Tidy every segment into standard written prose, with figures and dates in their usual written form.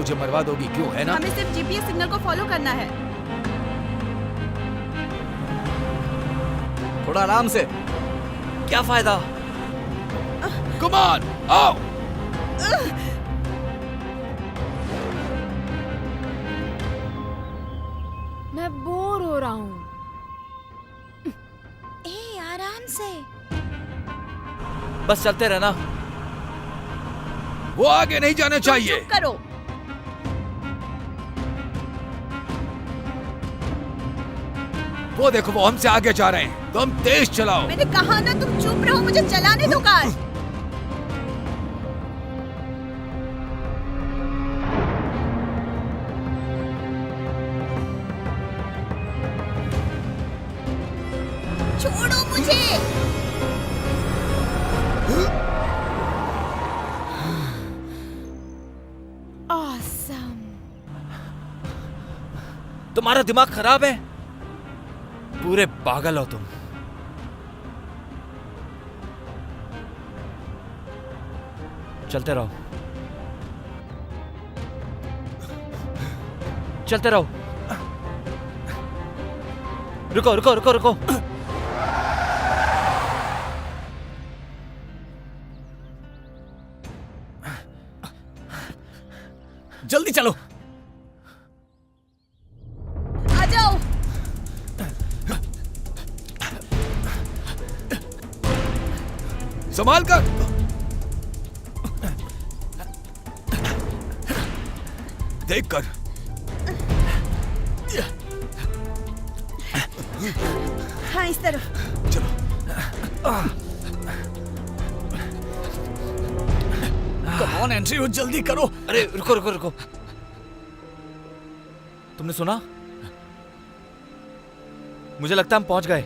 मुझे मरवा दोगी, क्यों, है ना? हमें सिर्फ जीपीएस सिग्नल को फॉलो करना है। थोड़ा आराम से। क्या फायदा? कम ऑन, आओ। मैं बोर हो रहा हूँ। ए, आराम से। बस चलते रहना। वो आगे नहीं जाना चाहिए। चुप करो। वो देखो, वो हमसे आगे जा रहे हैं। तुम तेज चलाओ। मैंने कहा ना, तुम चुप रहो, मुझे चलाने दो कार। छोड़ो मुझे। Awesome. तुम्हारा दिमाग खराब है? पूरे पागल हो तुम। चलते रहो, चलते रहो। रुको रुको रुको रुको। जल्दी चलो। आ जाओ। संभाल कर। देख कर। हाँ, इस तरफ। चलो। कम ऑन एंड्रयू, जल्दी करो। अरे रुको रुको रुको। तुमने सुना? मुझे लगता है हम पहुंच गए।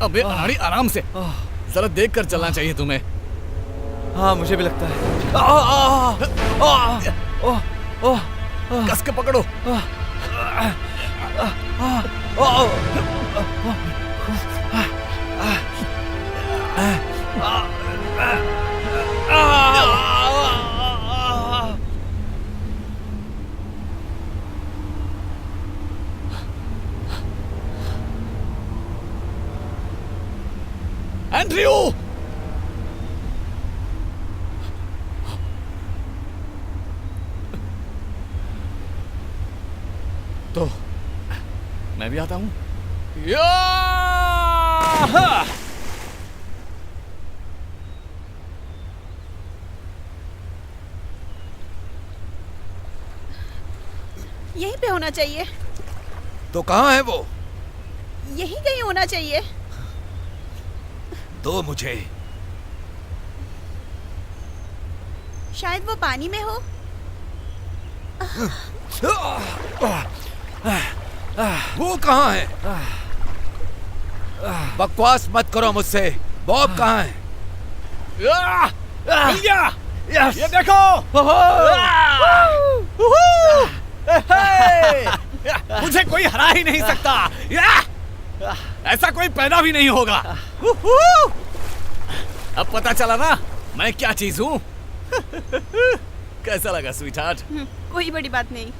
अबे अनाड़ी, आराम से। जरा देख कर चलना चाहिए तुम्हें। हाँ, मुझे भी लगता है। कस के पकड़ो। एंड्रयू! तो मैं भी आता हूं। यहीं पे होना चाहिए। तो कहाँ है वो? यहीं कहीं होना चाहिए। दो मुझे। शायद वो पानी में हो। वो कहाँ है? बकवास मत करो मुझसे। बॉब कहाँ है? मिल गया। ये देखो। मुझे कोई हरा ही नहीं सकता। ऐसा कोई पैदा भी नहीं होगा। अब पता चला ना मैं क्या चीज हूँ। कैसा लगा स्वीट हार्ट? कोई बड़ी बात नहीं।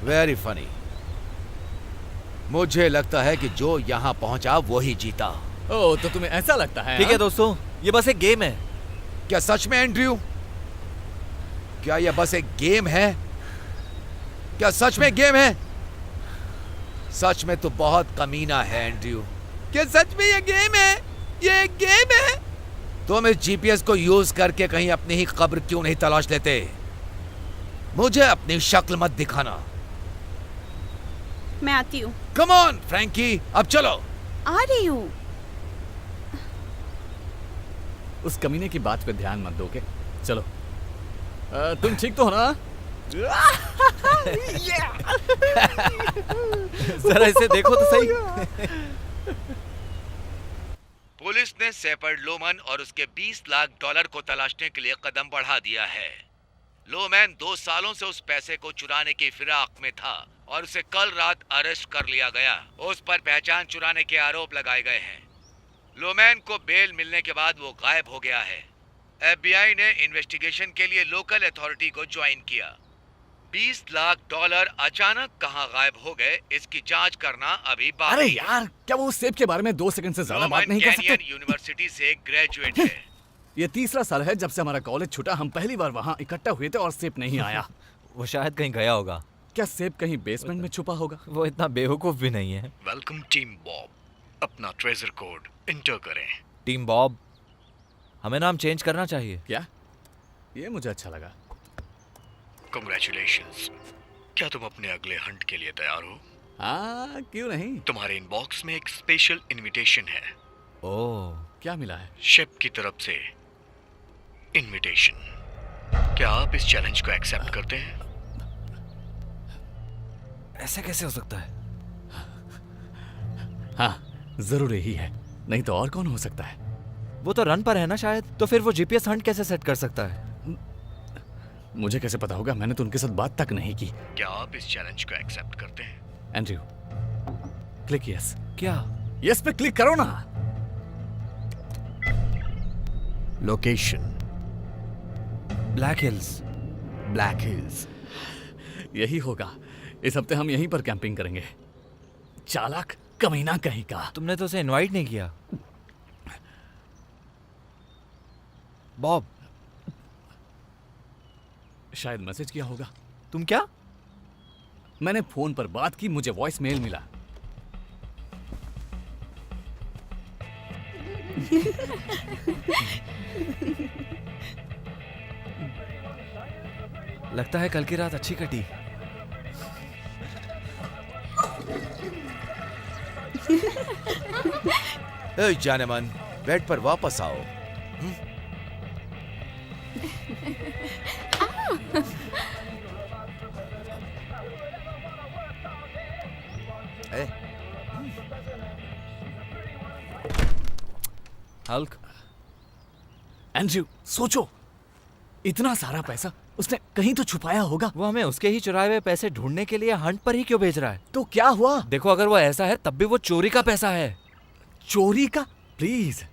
Very funny. मुझे लगता है कि जो यहाँ पहुंचा वो ही जीता। ओह, तो तुम्हें ऐसा लगता है? ठीक है दोस्तों, ये बस एक गेम है। क्या सच में एंड्रयू? क्या यह बस एक गेम है? क्या सच में गेम है? सच में तो बहुत कमीना है एंड्रयू। क्या सच में ये गेम है? ये एक गेम है? तुम इस जीपीएस को यूज करके कहीं अपनी ही कब्र क्यों नहीं तलाश लेते? मुझे अपनी शक्ल मत दिखाना। मैं आती हूँ। कम ऑन फ्रैंकी, अब चलो। आ रही हूँ। उस कमीने की बात पे ध्यान मत दो के चलो। तुम ठीक तो हो ना? जरा इसे देखो तो सही। पुलिस ने शेपर्ड लोमन और उसके 20 लाख डॉलर को तलाशने के लिए कदम बढ़ा दिया है। लोमैन 2 सालों से उस पैसे को चुराने की फिराक में था और उसे कल रात अरेस्ट कर लिया गया। उस पर पहचान चुराने के आरोप लगाए गए हैं। लोमैन को बेल मिलने के बाद वो गायब हो गया है। FBI ने इन्वेस्टिगेशन के लिए लोकल अथॉरिटी को ज्वाइन किया। 20 लाख डॉलर अचानक कहां गायब हो गए, इसकी जांच करना अभी बाकी अरे है। यार, क्या वो सेब के बारे में 2 सेकंड से ज्यादा बात लोमन नहीं कर कैनियन सकते? यूनिवर्सिटी से ग्रेजुएट है। ये 3रा साल है जब से हमारा कॉलेज छूटा। हम पहली बार वहाँ इकट्ठा हुए थे और सेब नहीं आया। वो शायद कहीं गया होगा। क्या सेब कहीं बेसमेंट में छुपा होगा? वो इतना बेवकूफ भी नहीं है। Welcome team Bob. अपना ट्रेजर कोड इंटर करें। टीम बॉब, हमें नाम चेंज करना चाहिए। क्या? ये मुझे अच्छा लगा। कांग्रेचुलेशंस। क्या तुम अपने अगले हंट के लिए तैयार हो? हाँ, क्यों नहीं? तुम्हारे इनबॉक्स में एक स्पेशल इनविटेशन है। ओह, क्या मिला है? शेफ की तरफ से इनविटेशन। क्या आप इस चैलेंज को एक्सेप्ट करते हैं? ऐसा कैसे हो सकता है? हाँ, जरूर यही है, नहीं तो और कौन हो सकता है? वो तो रन पर है ना शायद, तो फिर वो GPS हंट कैसे सेट कर सकता है? मुझे कैसे पता होगा? मैंने तो उनके साथ बात तक नहीं की। क्या आप इस चैलेंज को एक्सेप्ट करते हैं? Andrew, click yes. क्या? यस पे क्लिक करो ना। Location black hills. Black hills. यही होगा। इस हफ्ते हम यहीं पर कैंपिंग करेंगे। चालाक कमीना कहीं का। तुमने तो उसे इनवाइट नहीं किया। बॉब, शायद मैसेज किया होगा। तुम क्या? मैंने फोन पर बात की, मुझे वॉइस मेल मिला। लगता है कल की रात अच्छी कटी। ए जाने मन, बेड पर वापस आओ। ए, हल्क, एंड्रयू, सोचो, इतना सारा पैसा उसने कहीं तो छुपाया होगा। वो हमें उसके ही चुराए हुए पैसे ढूंढने के लिए हंट पर ही क्यों भेज रहा है? तो क्या हुआ? देखो, अगर वो ऐसा है तब भी वो चोरी का पैसा है। चोरी का? प्लीज।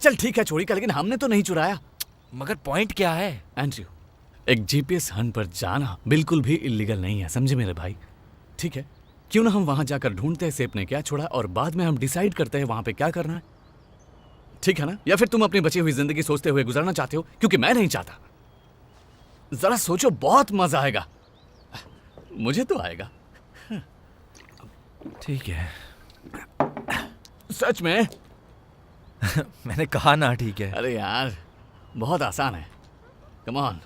चल ठीक है, चोरी का, लेकिन हमने तो नहीं चुराया। मगर पॉइंट क्या है? एंड्रयू, एक जीपीएस हंट पर जाना बिल्कुल भी इलीगल नहीं है, समझे मेरे भाई? ठीक है, क्यों ना हम वहां जाकर ढूंढते हैं सेब ने क्या छोड़ा और बाद में हम डिसाइड करते हैं वहां पे क्या करना है। ठीक है ना? या फिर तुम अपनी बची हुई जिंदगी सोचते हुए गुजारना चाहते हो? क्योंकि मैं नहीं चाहता। जरा सोचो, बहुत मजा आएगा। मुझे तो आएगा। ठीक है। सच में? मैंने कहा ना ठीक है। अरे यार, बहुत आसान है। Come on.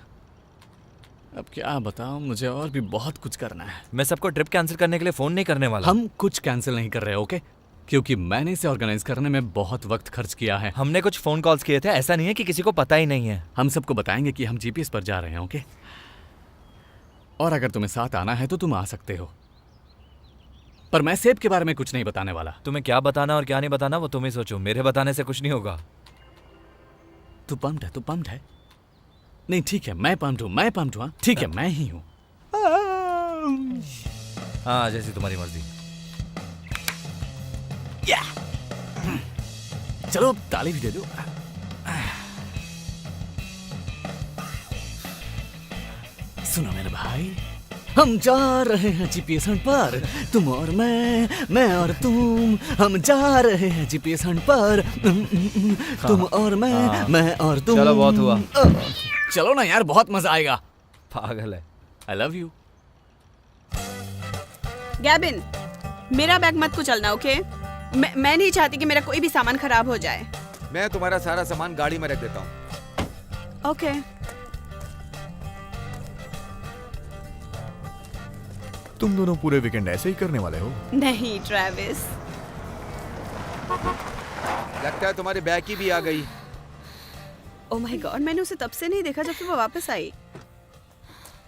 अब क्या बताऊं, मुझे और भी बहुत कुछ करना है। मैं सबको ट्रिप कैंसिल करने के लिए फोन नहीं करने वाला। हम कुछ कैंसिल नहीं कर रहे, ओके? क्योंकि मैंने इसे ऑर्गेनाइज करने में बहुत वक्त खर्च किया है। हमने कुछ फोन कॉल्स किए थे, ऐसा नहीं है कि किसी को पता ही नहीं है। हम सबको बताएंगे कि हम जीपीएस पर जा रहे हैं, ओके? और अगर तुम्हें साथ आना है तो तुम आ सकते हो, पर मैं सेब के बारे में कुछ नहीं बताने वाला। तुम्हें क्या बताना और क्या नहीं बताना वो तुम ही सोचो, मेरे बताने से कुछ नहीं होगा। तू पम्प्ड है? तू पम्प्ड है? नहीं, ठीक है, मैं पम्प्ड हूँ, मैं पम्प्ड हूँ। ठीक है, मैं ही हूँ। हाँ, जैसी तुम्हारी मर्जी। चलो, ताली भी दे दो। सुनो मेरे भाई, हम जा रहे हैं जीपीएस हंट पर, तुम और मैं और तुम। हम जा रहे हैं जीपीएस हंट पर, तुम और मैं और तुम। चलो, बहुत हुआ। चलो ना यार, बहुत मजा आएगा। पागल है। आई लव यू। गैबिन, मेरा बैग मत कुचलना, ओके? मैं नहीं चाहती कि मेरा कोई भी सामान खराब हो जाए। मैं तुम्हारा सारा सामान गाड़ी में रख देता हूँ। ओके। तुम दोनों पूरे वीकेंड ऐसे ही करने वाले हो? नहीं ट्रेविस। लगता है तुम्हारी बैग की भी आ गई। ओह माय गॉड, मैंने उसे तब से नहीं देखा जब से वो वापस आई।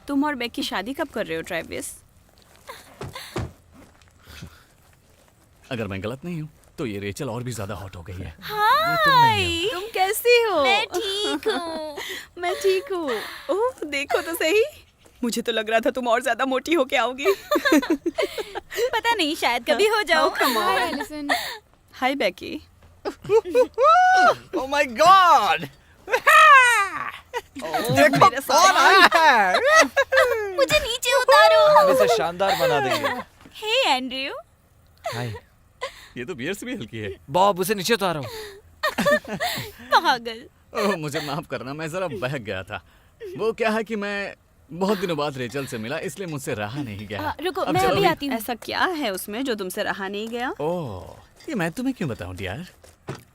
तुम और बेक की शादी कब कर रहे हो ट्रेविस? अगर मैं गलत नहीं हूं तो ये रेचल और भी ज्यादा हॉट हो गई है। हाय, तुम कैसी हो? मैं ठीक हूँ। मैं ठीक हूँ। ओह देखो तो सही, मुझे तो लग रहा था तुम और ज्यादा मोटी होके आओगी। पता नहीं, शायद कभी हो जाओ। Hi Allison. Hi Becky. Oh my god, देखो कौन आया है। मुझे नीचे उतारो। हम इसे शानदार बना देंगे। हे एंड्रयू। हाय ये तो बियर से भी हल्की है। बॉब, उसे नीचे उतारो। पागल। ओह मुझे माफ करना, मैं जरा बहक गया था। वो क्या है कि मैं बहुत दिनों बाद रेचल से मिला, इसलिए मुझसे रहा नहीं गया। रुको, अब मैं चलो अभी भी। आती हूँ। ऐसा क्या है उसमें जो तुमसे रहा नहीं गया? ओह ये मैं तुम्हें क्यों बताऊं डियर?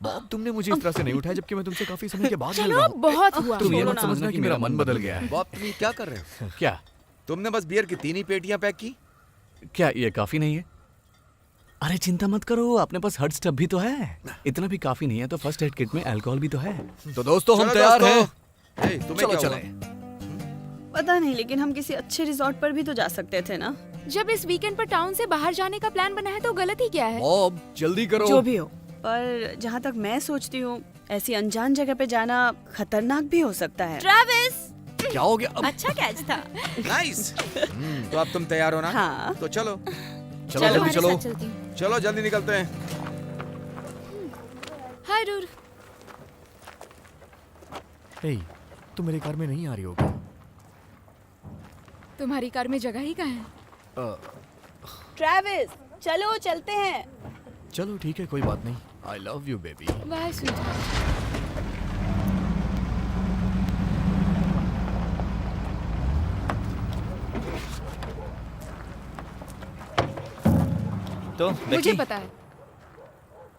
बॉब, तुमने मुझे इस तरह से नहीं उठाया जबकि मैं तुमसे काफी समय के बाद मिल चलो रहा अब हूँ। बहुत हुआ। तुम ये छोड़ो मत ना। समझना कि मेरा मन बदल गया है। बॉब, तुम ये क्या कर रहे हो? क्या? तुमने बस बियर की 3 ही पेटियां पैक की? क्या ये काफी नहीं है? अरे चिंता मत करो, अपने पास हर्ट स्टब भी तो है। इतना भी काफी नहीं है तो फर्स्ट एड किट में अल्कोहल भी तो है। तो दोस्तों हम चलो तैयार दोस्तों। हैं। हे, तुम्हें क्या हुआ? पता नहीं, लेकिन हम किसी अच्छे रिजॉर्ट पर भी तो जा सकते थे ना। जब इस वीकेंड पर टाउन से बाहर जाने का प्लान बना है तो गलत ही क्या है? बॉब, जल्दी करो। जो भी हो, पर जहाँ तक मैं सोचती हूँ ऐसी अनजान जगह पे जाना खतरनाक भी हो सकता है। ट्रेविस, क्या हो गया? अच्छा कैच था। नाइस। तो अब तुम तैयार हो ना? हाँ। तो चलो चलो, जल्दी तुम्हारे चलो साथ चलती हूँ। चलो जल्दी निकलते हैं। हाय डूड। हे, तुम मेरी कार में नहीं आ रही होगी? तुम्हारी कार में जगह ही कहाँ है? ट्रेविस, चलो चलते हैं। चलो ठीक है, कोई बात नहीं। I love you baby. Bye sweet. तो मुझे बेकी, पता है।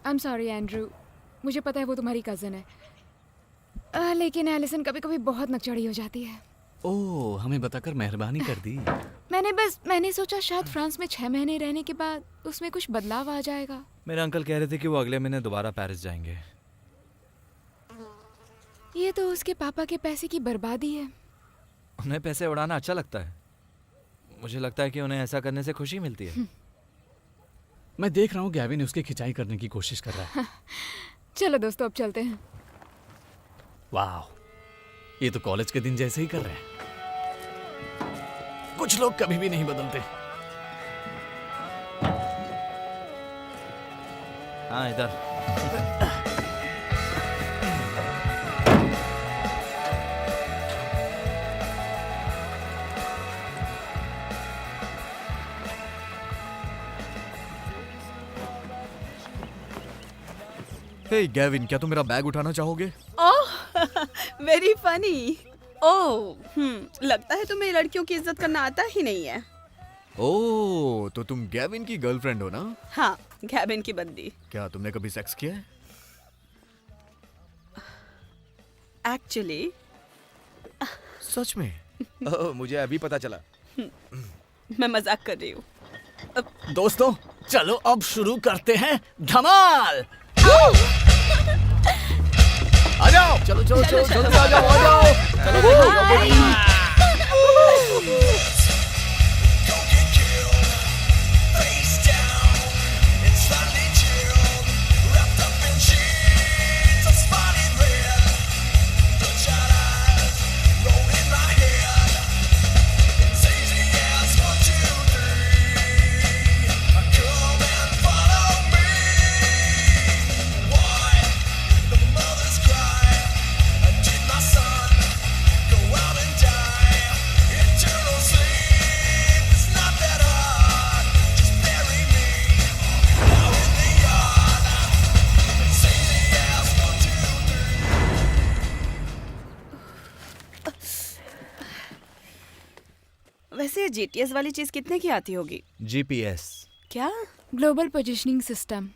आई एम सॉरी एंड्रू, मुझे पता है वो तुम्हारी कजन है। लेकिन एलिसन कभी कभी बहुत नकचड़ी हो जाती है। ओह हमें बताकर मेहरबानी कर दी। मैंने सोचा शायद फ्रांस में 6 महीने रहने के बाद उसमें कुछ बदलाव आ जाएगा। मेरे अंकल कह रहे थे कि वो अगले महीने दोबारा पेरिस जाएंगे। ये तो उसके पापा के पैसे की बर्बादी है। उन्हें पैसे उड़ाना अच्छा लगता है। मुझे लगता है कि उन्हें ऐसा करने से खुशी मिलती है। मैं देख रहा हूँ गैविन उसकी खिंचाई करने की कोशिश कर रहा है। चलो दोस्तों अब चलते हैं। वाह, ये तो कॉलेज के दिन जैसे ही कर रहे हैं। कुछ लोग कभी भी नहीं बदलते। हाँ इधर। हे गैविन, क्या तुम मेरा बैग उठाना चाहोगे? Oh very funny. ओह लगता है तुम्हें लड़कियों की इज्जत करना आता ही नहीं है। ओह, तो तुम गैविन की गर्लफ्रेंड हो ना? हाँ, गैबिन की बंदी। क्या तुमने कभी सेक्स किया है? एक्चुअली सच में? ओह, मुझे अभी पता चला। मैं मजाक कर रही हूँ। दोस्तों चलो अब शुरू करते हैं धमाल। आ जाओ, चलो चलो चलो चलो आ जाओ आ जाओ। वैसे जीटीएस वाली चीज कितने की आती होगी? GPS। क्या? Global positioning system.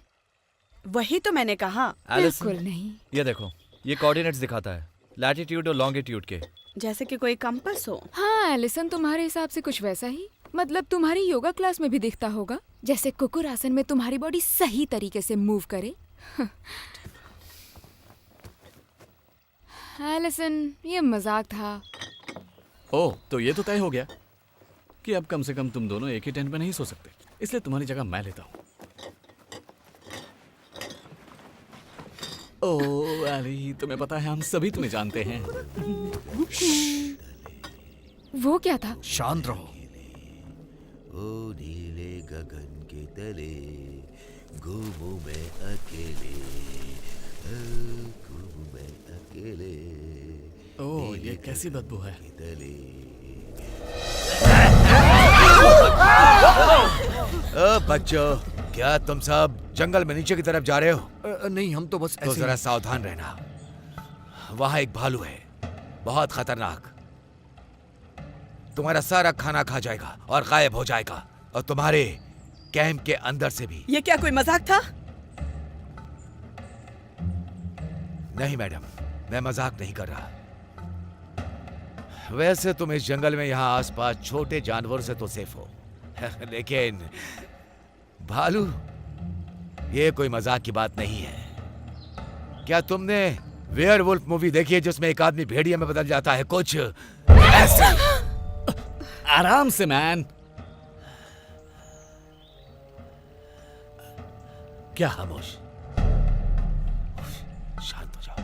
वही तो मैंने कहा। बिल्कुल नहीं। ये देखो, ये कोऑर्डिनेट्स दिखाता है, लैटिट्यूड और लॉन्गिट्यूड के। जैसे कि कोई कंपास हो। हाँ एलिसन, तुम्हारे हिसाब से कुछ वैसा ही। मतलब तुम्हारी योगा क्लास में भी दिखता होगा, जैसे कुकुर आसन में तुम्हारी बॉडी सही तरीके से मूव करे। एलिसन, ये मजाक था। ओह तो ये तो तय हो गया कि अब कम से कम तुम दोनों एक ही टेंट में नहीं सो सकते, इसलिए तुम्हारी जगह मैं लेता हूँ। ओ अली, तुम्हें पता है हम सभी तुम्हें जानते हैं। वो क्या था? शांत रहो। ओ नीले गगन के तले घूमूं मैं अकेले, घूमूं मैं अकेले ओ ये कैसी बदबू है? तले। ओ बच्चों, क्या तुम सब जंगल में नीचे की तरफ जा रहे हो? नहीं, हम तो बस तो ऐसे जरा ही- सावधान रहना, वहां एक भालू है, बहुत खतरनाक। तुम्हारा सारा खाना खा जाएगा और गायब हो जाएगा, और तुम्हारे कैंप के अंदर से भी। ये क्या कोई मजाक था? नहीं मैडम, मैं मजाक नहीं कर रहा। वैसे तुम इस जंगल में यहाँ आसपास छोटे जानवरों से तो सेफ हो, लेकिन भालू, ये कोई मजाक की बात नहीं है। क्या तुमने वेयरवुल्फ मूवी देखी है जिसमें एक आदमी भेड़िया में बदल जाता है? कुछ ऐसे। आराम से मैन। क्या? खामोश, शांत हो जाओ।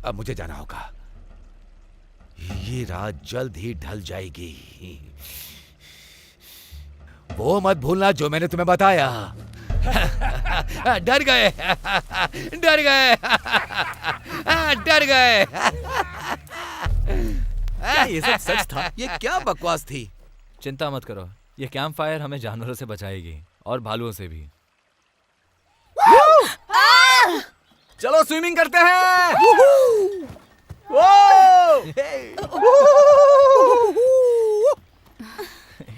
अब मुझे जाना होगा, ये रात जल्द ही ढल जाएगी। वो मत भूलना जो मैंने तुम्हें बताया। डर गए, डर गए, डर गए। क्या ये सब सच था? ये क्या बकवास थी? चिंता मत करो, ये कैंप फायर हमें जानवरों से बचाएगी और भालुओं से भी। चलो स्विमिंग करते हैं।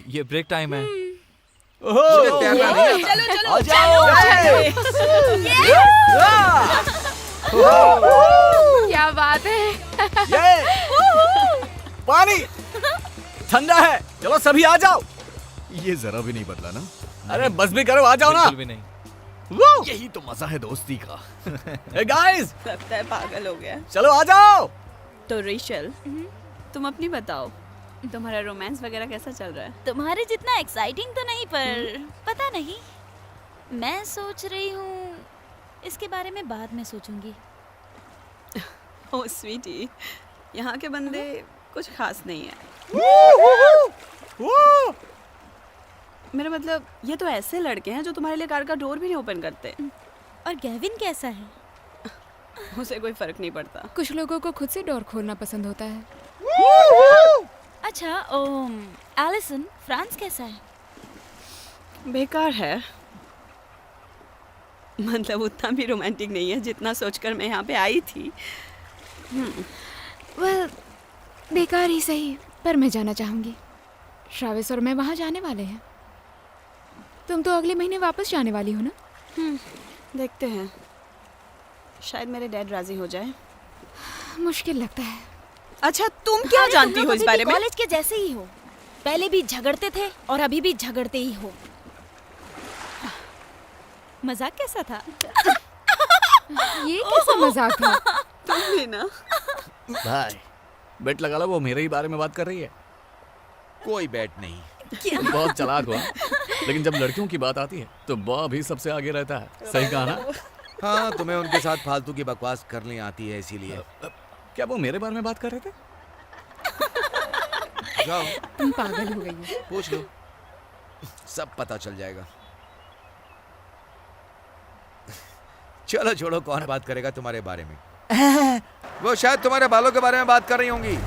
ये ब्रेक टाइम है। मुझे तैरना नहीं आता। चलो चलो चलो। क्या बात है। पानी ठंडा है, चलो सभी आ जाओ। ये जरा भी नहीं बदला ना। अरे बस भी करो, आ जाओ ना। बिल्कुल भी नहीं। यही तो मजा है दोस्ती का। Hey guys, लगता है पागल हो गया। चलो आ जाओ। तो रेशल, तुम अपनी बताओ, तुम्हारा रोमांस वगैरह कैसा चल रहा है? तुम्हारे जितना एक्साइटिंग तो नहीं, पर पता नहीं, मैं सोच रही हूँ इसके बारे में बाद में सोचूंगी। ओह स्वीटी, यहाँ के बंदे कुछ खास नहीं है। मेरा मतलब, ये तो ऐसे लड़के हैं जो तुम्हारे लिए कार का डोर भी नहीं ओपन करते। और गेविन कैसा है? उसे कोई फर्क नहीं पड़ता। कुछ लोगों को खुद से डोर खोलना पसंद होता है। अच्छा, एलिसन, फ्रांस कैसा है? बेकार है, मतलब उतना भी रोमांटिक नहीं है जितना सोचकर मैं यहाँ पे आई थी। वेल, बेकार ही सही, पर मैं जाना चाहूंगी। ट्रैविस और मैं वहाँ जाने वाले हैं। तुम तो अगले महीने वापस जाने वाली हो ना? देखते हैं, शायद मेरे डैड राजी हो जाए। मुश्किल लगता है। अच्छा, तुम क्या अरे, जानती तुम लोग हो इस अभी बारे भी में? कॉलेज के जैसे ही हो, पहले भी झगड़ते थे और अभी भी झगड़ते ही हो। मजाक कैसा था? ये कैसा मजाक था? तुम भी ना। भाई बेट लगा लो, वो मेरे ही बारे में बात कर रही है। कोई बैट नहीं। बहुत चालाक हुआ, लेकिन जब लड़कियों की बात आती है तो बॉब भी सबसे आगे रहता है। सही कहा ना? हाँ, तुम्हें उनके साथ फालतू की बकवास करनी आती है, इसीलिए। क्या वो मेरे बारे में बात कर रहे थे? जाओ, तुम पागल हो गई हो। पूछ लो, सब पता चल जाएगा। चलो छोड़ो, कौन बात करेगा तुम्हारे बारे में? वो शायद तुम्हारे बालों के बारे में बात कर रही होंगी।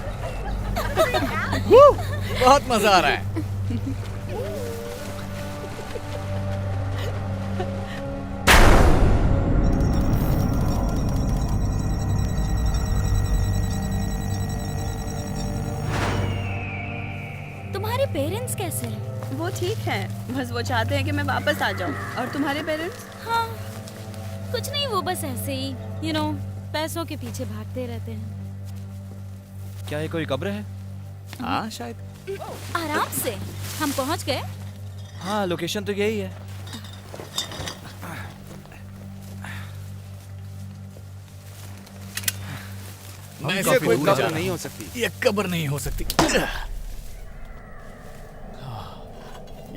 बहुत मजा आ रहा है। तुम्हारे पेरेंट्स कैसे हैं? वो ठीक है, बस वो चाहते हैं कि मैं वापस आ जाऊं। और तुम्हारे पेरेंट्स? हाँ, कुछ नहीं, वो बस ऐसे ही, पैसों के पीछे भागते रहते हैं। क्या ये कोई कब्र है? हाँ शायद। आराम से, हम पहुंच गए। हाँ, लोकेशन तो यही है। मैं ये काफी कोई दूर जा कब्र रहा नहीं हूं। हो सकती। ये कब्र नहीं हो सकती।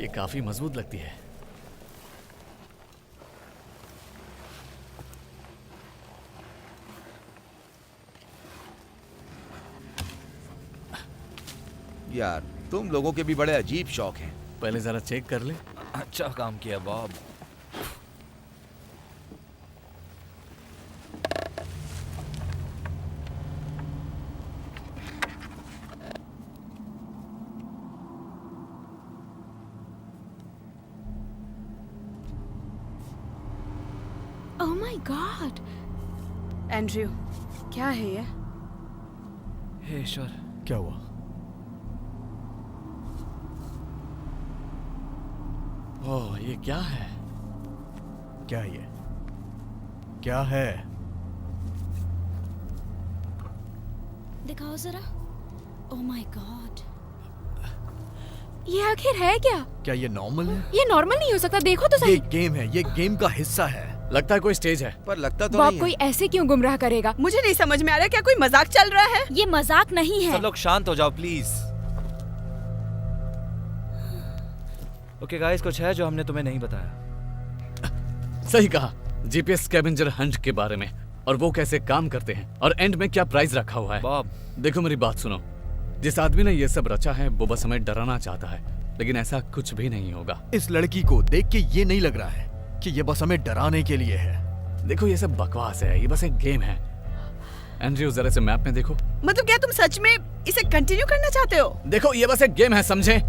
ये काफी मजबूत लगती है। यार तुम लोगों के भी बड़े अजीब शौक हैं। पहले जरा चेक कर ले। अच्छा काम किया Bob. Oh my God. Andrew, क्या है ये? हे ईश्वर, क्या हुआ? ओह, ये क्या है? क्या है ये? क्या है? दिखाओ जरा। ओह माय गॉड। ये आखिर है क्या? क्या ये नॉर्मल है? ये नॉर्मल नहीं हो सकता, देखो तो ये सही। गेम है, ये गेम का हिस्सा है। लगता है कोई स्टेज है। पर लगता तो बॉब नहीं कोई है। ऐसे क्यों गुमराह करेगा? मुझे नहीं समझ में आ रहा, क्या कोई मजाक चल रहा है? ये मजाक नहीं है। सब लोग शांत हो जाओ प्लीज। ओके गाइस, कुछ है जो हमने तुम्हें नहीं बताया। सही कहा। जीपीएस स्कैवेंजर हंट के बारे में, और वो कैसे काम करते हैं, और एंड में क्या प्राइस रखा हुआ है। बॉब, देखो मेरी बात सुनो। जिस आदमी ने ये सब रचा है वो बस हमें डराना चाहता है, लेकिन ऐसा कुछ भी नहीं होगा। इस लड़की को देख के ये नहीं लग रहा है कि ये बस हमें डराने के लिए है। देखो ये सब बकवास है, ये बस एक गेम है। एंड्रयू जरा से मैप में देखो। मतलब क्या तुम सच में इसे कंटिन्यू करना चाहते हो? देखो ये बस एक गेम है, समझे?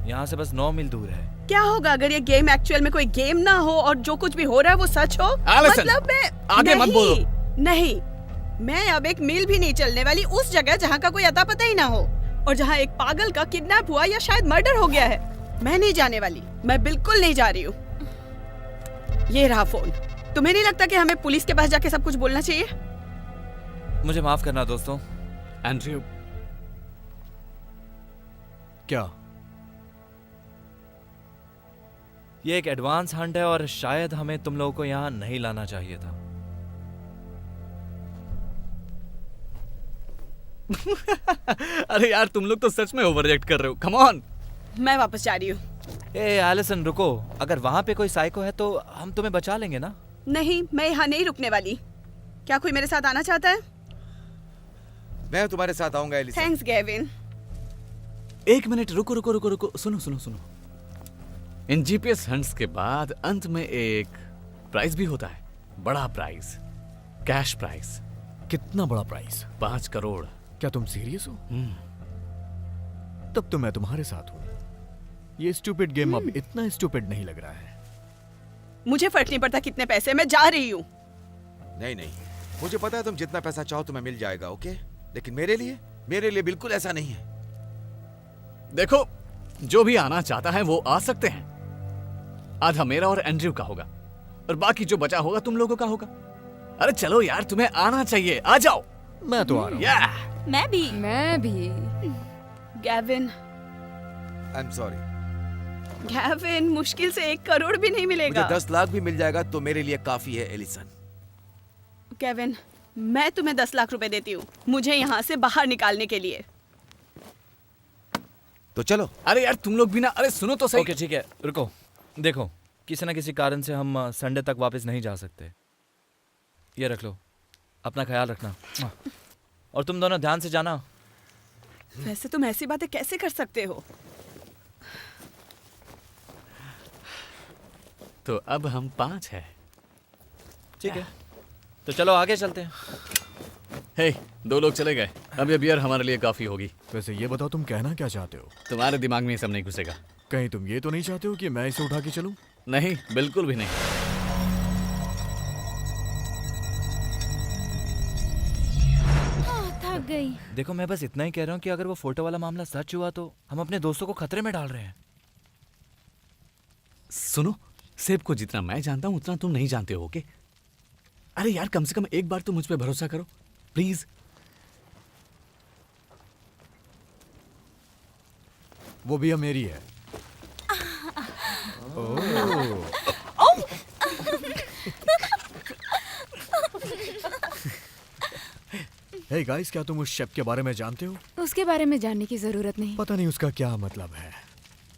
यहाँ से बस 9 मील दूर है। क्या होगा अगर ये गेम एक्चुअल में कोई गेम ना हो और जो कुछ भी हो रहा है वो सच हो? Alison, मतलब मैं आगे मत नहीं, बोलो। नहीं, मैं अब एक मील भी नहीं चलने वाली उस जगह जहाँ का कोई अता पता ही ना हो, और जहाँ एक पागल का किडनैप हुआ या शायद मर्डर हो गया है। मैं नहीं जाने वाली, मैं बिल्कुल नहीं जा रही हूँ। ये रहा फोन। तुम्हें नहीं लगता कि हमें पुलिस के पास जाके सब कुछ बोलना चाहिए? मुझे माफ करना दोस्तों। एंड्रयू, क्या? ये एक एडवांस हंट है और शायद हमें तुम लोगों को यहाँ नहीं लाना चाहिए था। अरे यार तुम लोग तो सच में ओवर रिएक्ट कर रहे हो। Come on. मैं वापस जा रही हूँ। ए एलिसन रुको, अगर वहां पे कोई साइको है तो हम तुम्हें बचा लेंगे ना। नहीं, मैं यहाँ नहीं रुकने वाली। क्या कोई मेरे साथ आना चाहता है? मैं तुम्हारे साथ आऊंगा एलिसा। Thanks Gavin. एक मिनट, रुको रुको रुको रुको, सुनो सुनो सुनो। इन जीपीएस हंट्स के बाद अंत में एक प्राइस भी होता है, बड़ा प्राइस, कैश प्राइस। कितना बड़ा प्राइस? 5 करोड़। क्या तुम सीरियस हो? तब तो मैं तुम्हारे साथ हूँ। ये स्टूपिड गेम अब इतना स्टूपिड नहीं लग रहा है। मुझे फर्क नहीं पड़ता कितने पैसे, मैं जा रही हूँ। नहीं नहीं, मुझे पता है तुम जितना पैसा चाहो तुम्हें मिल जाएगा, ओके? लेकिन मेरे लिए बिल्कुल ऐसा नहीं है। देखो, जो भी आना चाहता है वो आ सकते हैं। आधा मेरा और एंड्रयू का होगा, और बाकी जो बचा होगा तुम लोगों का होगा। अरे चलो यार, तुम्हें आना चाहिए, आ जाओ। मैं तो आ रहा हूँ। या मैं भी। मैं भी। Gavin, I am sorry. Gavin, मुश्किल से 1 करोड़ भी नहीं मुझे मिलेगा। 10 लाख भी मिल जाएगा तो मेरे लिए काफी है एलिसन। गैविन, मैं तुम्हें 10 लाख रुपए देती हूँ मुझे यहाँ से बाहर निकालने के लिए। तो चलो। अरे यार तुम लोग भी ना, अरे सुनो तो सही। ओके ठीक है, रुको। देखो, किसी ना किसी कारण से हम संडे तक वापस नहीं जा सकते। ये रख लो, अपना ख्याल रखना। और तुम दोनों ध्यान से जाना। वैसे तुम ऐसी बातें कैसे कर सकते हो? तो अब हम 5 हैं। ठीक है, तो चलो आगे चलते हैं। हे, 2 लोग चले गए, अब ये बियर हमारे लिए काफी होगी। वैसे ये बताओ, तुम कहना क्या चाहते हो? तुम्हारे दिमाग में ये सब नहीं घुसेगा। कहीं तुम ये तो नहीं चाहते हो कि मैं इसे उठा के चलूं? नहीं, बिल्कुल भी नहीं। थक गई। देखो, मैं बस इतना ही कह रहा हूँ कि अगर वो फोटो वाला मामला सच हुआ तो हम अपने दोस्तों को खतरे में डाल रहे हैं। सुनो, सेब को जितना मैं जानता हूं उतना तुम नहीं जानते हो, ओके? अरे यार, कम से कम एक बार तो मुझ पे भरोसा करो, प्लीज। वो भी अब मेरी है। हे गाइस, क्या तुम उस शेफ के बारे में जानते हो? उसके बारे में जानने की जरूरत नहीं। पता नहीं उसका क्या मतलब है,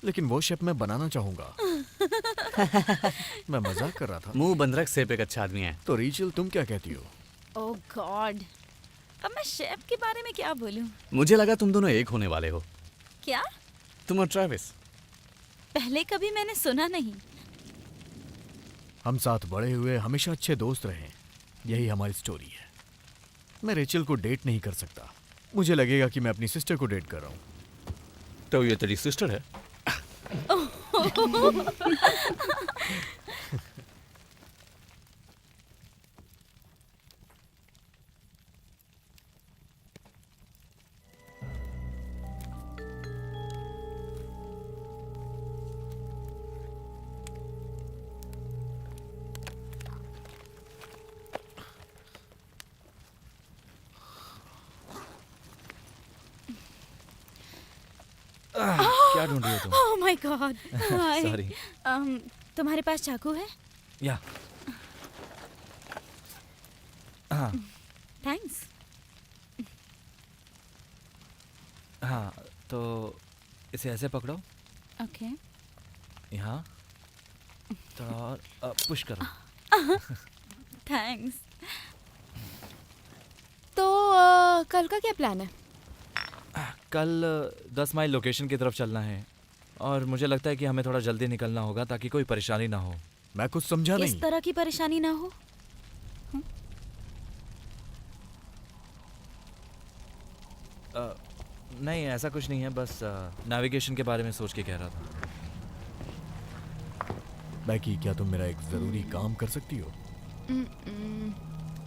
लेकिन वो शेफ मैं बनाना चाहूंगा। मैं मजाक कर रहा था। मुंह बंद रख, सेप एक अच्छा आदमी है। तो रीचल, तुम क्या कहती हो? ओह गॉड, अब मैं शेफ के बारे में क्या बोलूं? मुझे लगा तुम दोनों एक होने वाले हो, क्या? तुम और ट्रेविस। पहले कभी मैंने सुना नहीं। हम साथ बड़े हुए, हमेशा अच्छे दोस्त रहे, यही हमारी स्टोरी है। मैं रेचल को डेट नहीं कर सकता, मुझे लगेगा कि मैं अपनी सिस्टर को डेट कर रहा हूँ। तो ये तेरी सिस्टर है? क्या ढूंढ रही हो तुम? ओह माय गॉड, सॉरी। तुम्हारे पास चाकू है? या हाँ थैंक्स। हाँ, तो इसे ऐसे पकड़ो, ओके। यहाँ थोड़ा और पुश करो। थैंक्स। तो कल का क्या प्लान है? कल 10 माइल लोकेशन की तरफ चलना है और मुझे लगता है कि हमें थोड़ा जल्दी निकलना होगा ताकि कोई परेशानी ना हो। मैं कुछ समझा इस नहीं। तरह की परेशानी ना हो। नहीं, ऐसा कुछ नहीं है, बस नेविगेशन के बारे में सोच के कह रहा था। बैकी, क्या तुम मेरा एक जरूरी काम कर सकती हो?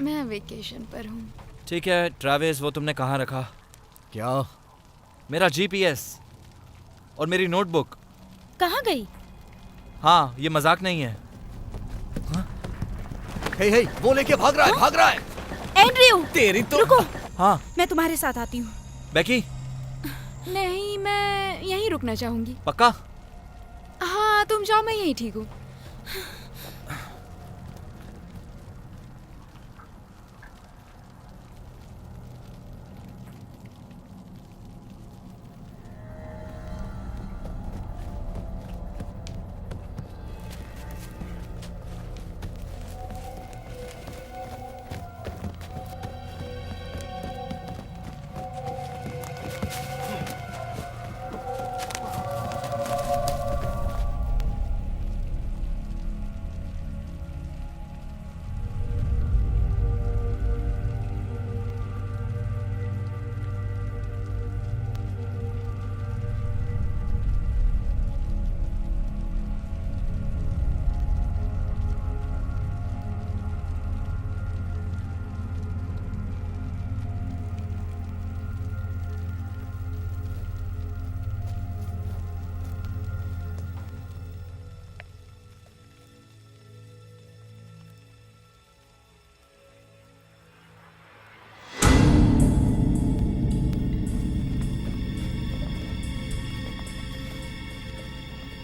मैं वेकेशन पर हूँ। ठीक है ट्रैविस, वो तुमने कहाँ रखा? क्या? मेरा जीपीएस और मेरी नोटबुक। कहाँ गई? हाँ, ये मजाक नहीं है। हे हे, वो लेके भाग रहा है, भाग रहा है। एंड्रयू, तेरी तो रुको, हाँ मैं तुम्हारे साथ आती हूँ। बेकी, नहीं, मैं यहीं रुकना चाहूंगी। पक्का? हाँ तुम जाओ, मैं यहीं ठीक हूँ।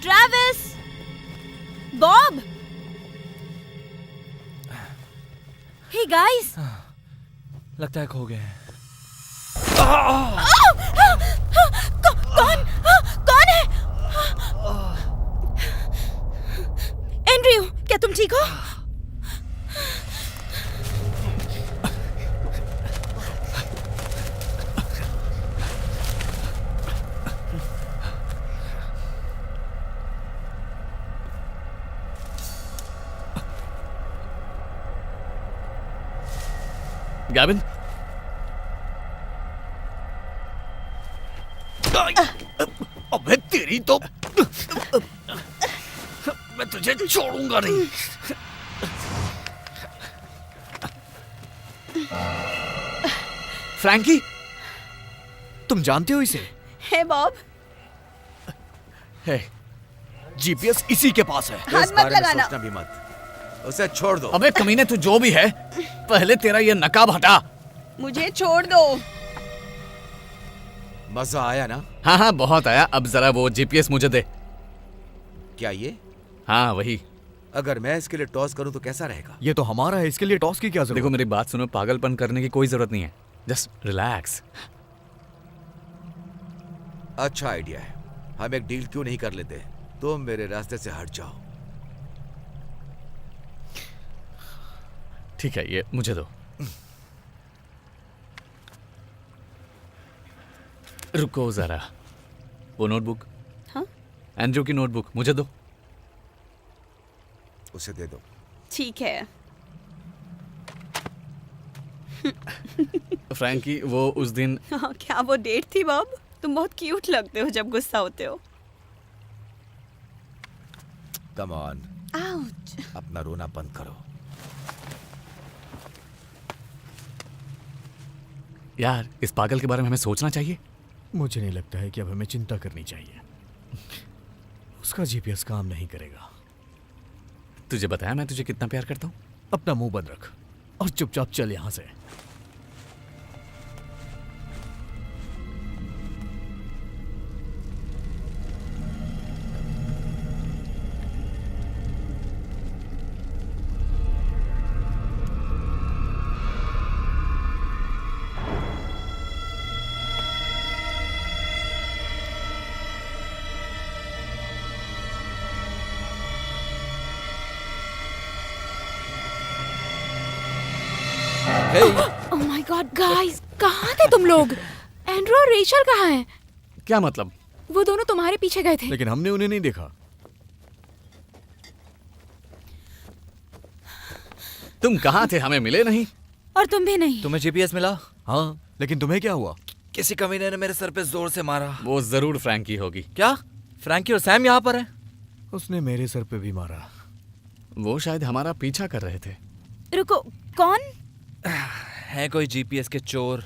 ट्रैविस, बॉब, हे गाइस, लगता है खो गए हैं। कौन है? एंड्रयू, क्या तुम ठीक हो? गैविन, अबे तेरी तो, मैं तुझे छोड़ूंगा नहीं। फ्रैंकी, तुम जानते हो इसे? हे बॉब, है, जीपीएस इसी के पास है। हाथ इस मत बारे में लगाना। सोचना भी मत, उसे छोड़ दो। अबे कमीने, तू जो भी है, पहले तेरा ये नकाब हटा। मुझे छोड़ दो। मजा आया ना? हाँ हाँ, बहुत आया। अब जरा वो जीपीएस मुझे दे। क्या ये? हाँ वही। अगर मैं इसके लिए टॉस करूं तो कैसा रहेगा? ये तो हमारा है, इसके लिए टॉस की क्या जरूरत? देखो मेरी बात सुनो, पागलपन करने की कोई जरूरत नहीं है। Just relax. अच्छा आइडिया है, हम एक डील क्यों नहीं कर लेते? तुम मेरे रास्ते से हट जाओ। ठीक है, ये मुझे दो। रुको जरा, वो नोटबुक। हाँ? एंड्रयू की नोटबुक मुझे दो। उसे दे दो। ठीक है। फ्रैंकी, वो उस दिन हाँ, क्या वो डेट थी बॉब? तुम बहुत क्यूट लगते हो जब गुस्सा होते हो। Come on, ouch. अपना रोना बंद करो। यार, इस पागल के बारे में हमें सोचना चाहिए। मुझे नहीं लगता है कि अब हमें चिंता करनी चाहिए। उसका जीपीएस काम नहीं करेगा। तुझे बताया मैं तुझे कितना प्यार करता हूँ। अपना मुंह बंद रख और चुपचाप चल यहां से। Hey! Oh my God guys, कहाँ थे तुम लोग? एंड्रू और रेचल कहाँ हैं? क्या मतलब? वो दोनों तुम्हारे पीछे गए थे। लेकिन हमने उन्हें नहीं देखा। तुम कहाँ थे? हमें मिले नहीं। और तुम भी नहीं। तुम्हें जीपीएस मिला? हाँ, लेकिन तुम्हें क्या हुआ? किसी कमीने ने मेरे सर पे जोर से मारा। वो जरूर फ्रैंकी होगी। क्या? फ्रैंकी और सैम यहाँ पर है? उसने मेरे सर पे भी मारा। वो शायद हमारा पीछा कर रहे थे। रुको, कौन? है कोई जीपीएस के चोर।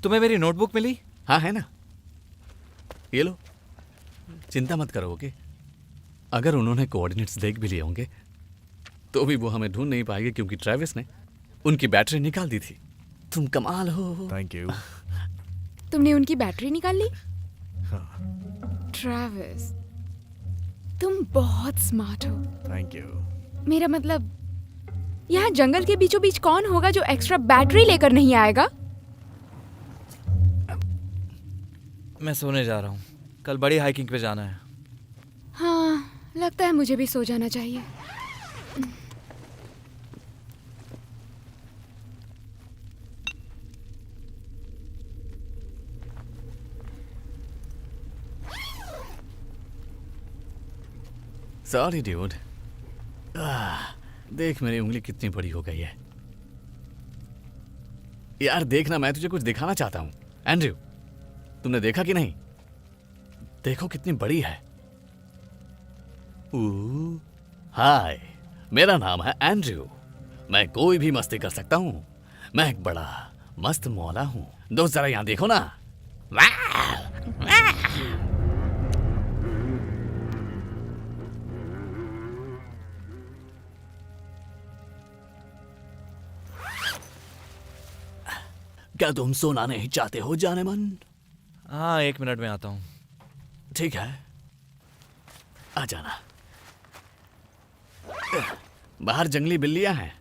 तुम्हें मेरी नोटबुक मिली? हाँ, है ना, ये लो। चिंता मत करो, ओके? अगर उन्होंने कोऑर्डिनेट्स देख भी लिए होंगे तो भी वो हमें ढूंढ नहीं पाएंगे, क्योंकि ट्रेविस ने उनकी बैटरी निकाल दी थी। तुम कमाल हो। Thank you. तुमने उनकी बैटरी निकाल ली? हाँ, ट्रेविस, तुम बहुत स्मार्ट हो। Thank you. मेरा मतलब, यहाँ जंगल के बीचों बीच कौन होगा जो एक्स्ट्रा बैटरी लेकर नहीं आएगा? मैं सोने जा रहा हूँ, कल बड़ी हाइकिंग पे जाना है। हाँ, लगता है मुझे भी सो जाना चाहिए। Sorry dude. देख मेरी उंगली कितनी बड़ी हो गई है। यार देखना, मैं तुझे कुछ दिखाना चाहता हूँ। एंड्रयू, तुमने देखा कि नहीं? देखो कितनी बड़ी है। हाय, मेरा नाम है एंड्रयू। मैं कोई भी मस्ती कर सकता हूँ। मैं एक बड़ा मस्त मौला हूँ। दोस्त जरा यहाँ देखो ना। क्या तुम सोना नहीं चाहते हो जाने मन? हाँ, 1 मिनट में आता हूँ। ठीक है, आ जाना। बाहर जंगली बिल्लियां हैं।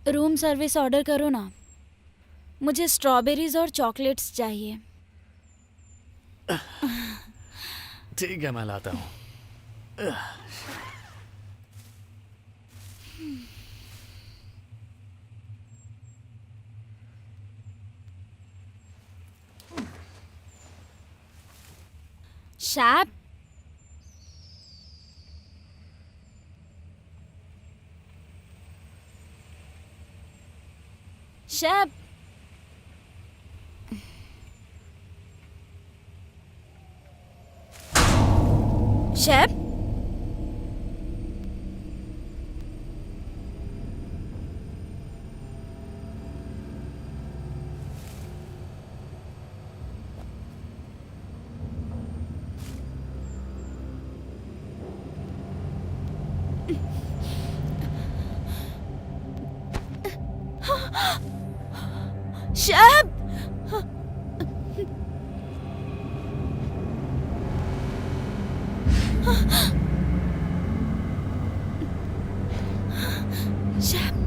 रूम सर्विस ऑर्डर करो ना। मुझे स्ट्रॉबेरीज और चॉकलेट्स चाहिए। ठीक है, मैं लाता हूँ। शैप, शैब, शैब, शैब, शैब,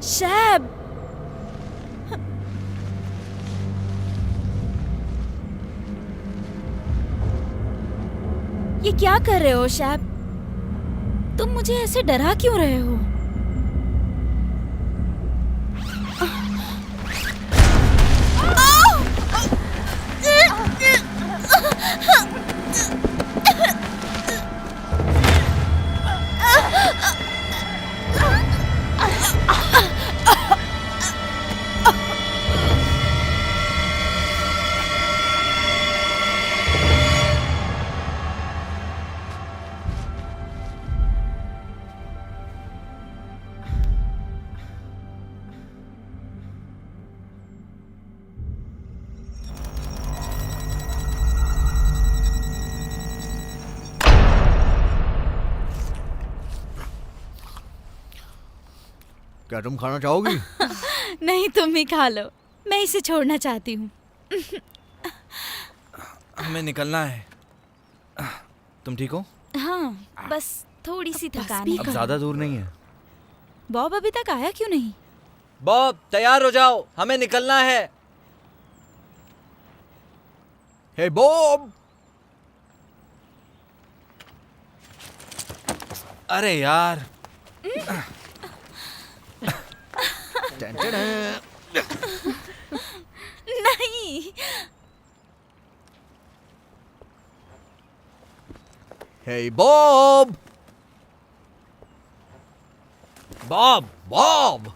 शैब, ये क्या कर रहे हो शैब? तुम मुझे ऐसे डरा क्यों रहे हो? क्या तुम खाना चाहोगी? नहीं, तुम ही खा लो। मैं इसे छोड़ना चाहती हूँ। हमें निकलना है। तुम ठीक हो? हाँ, बस थोड़ी सी थकान है। अब ज्यादा दूर नहीं है। बॉब अभी तक आया क्यों नहीं? बॉब, तैयार हो जाओ, हमें निकलना है। Hey Bob! अरे यार, नहीं। Hey Bob! Bob, Bob!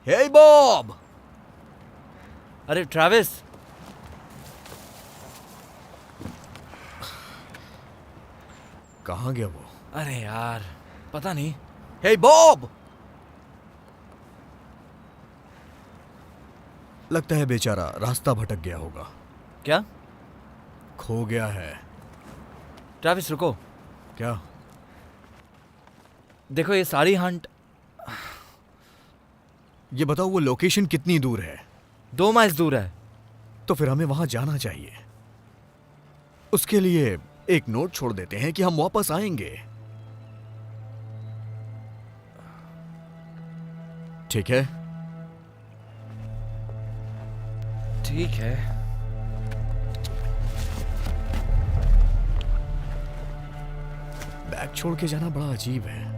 Hey Bob! अरे ट्रैविस, कहाँ गया वो? अरे यार, पता नहीं। Hey Bob! लगता है बेचारा रास्ता भटक गया होगा। क्या? खो गया है। ट्रैविस रुको, क्या? देखो ये सारी हंट ये बताओ वो लोकेशन कितनी दूर है? 2 माइल दूर है। तो फिर हमें वहां जाना चाहिए। उसके लिए एक नोट छोड़ देते हैं कि हम वापस आएंगे। ठीक है? ठीक है। बैग छोड़ के जाना बड़ा अजीब है।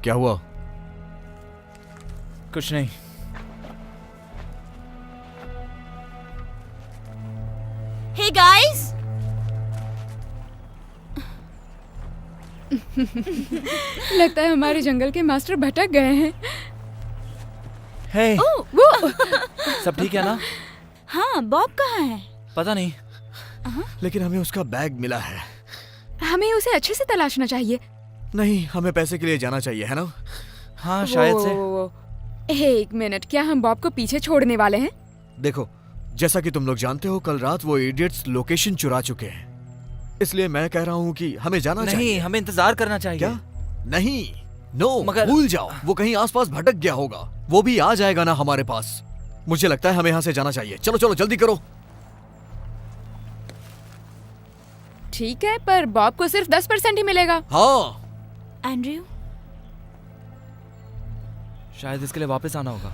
क्या हुआ? कुछ नहीं। हे गाइस, लगता है हमारे जंगल के मास्टर भटक गए हैं। हे, वो सब ठीक है ना? हाँ, बॉब कहाँ है? पता नहीं। लेकिन हमें उसका बैग मिला है। हमें उसे अच्छे से तलाशना चाहिए। नहीं, हमें पैसे के लिए जाना चाहिए, है ना? हाँ, शायद से। एक मिनट, क्या हम बॉब को पीछे छोड़ने वाले हैं? देखो, जैसा कि तुम लोग जानते हो, कल रात वो इडियट्स लोकेशन चुरा चुके हैं। इसलिए मैं कह रहा हूँ कि हमें जाना नहीं, चाहिए। हमें इंतजार करना चाहिए। क्या? नहीं, नो, मगर भूल जाओ। वो कहीं आसपास भटक गया होगा। वो भी आ जाएगा ना हमारे पास। मुझे लगता है हमें यहाँ से जाना चाहिए। चलो चलो, जल्दी करो। ठीक है, पर बॉब को सिर्फ 10% ही मिलेगा। हाँ, एंड्रयू, शायद इसके लिए वापस आना होगा।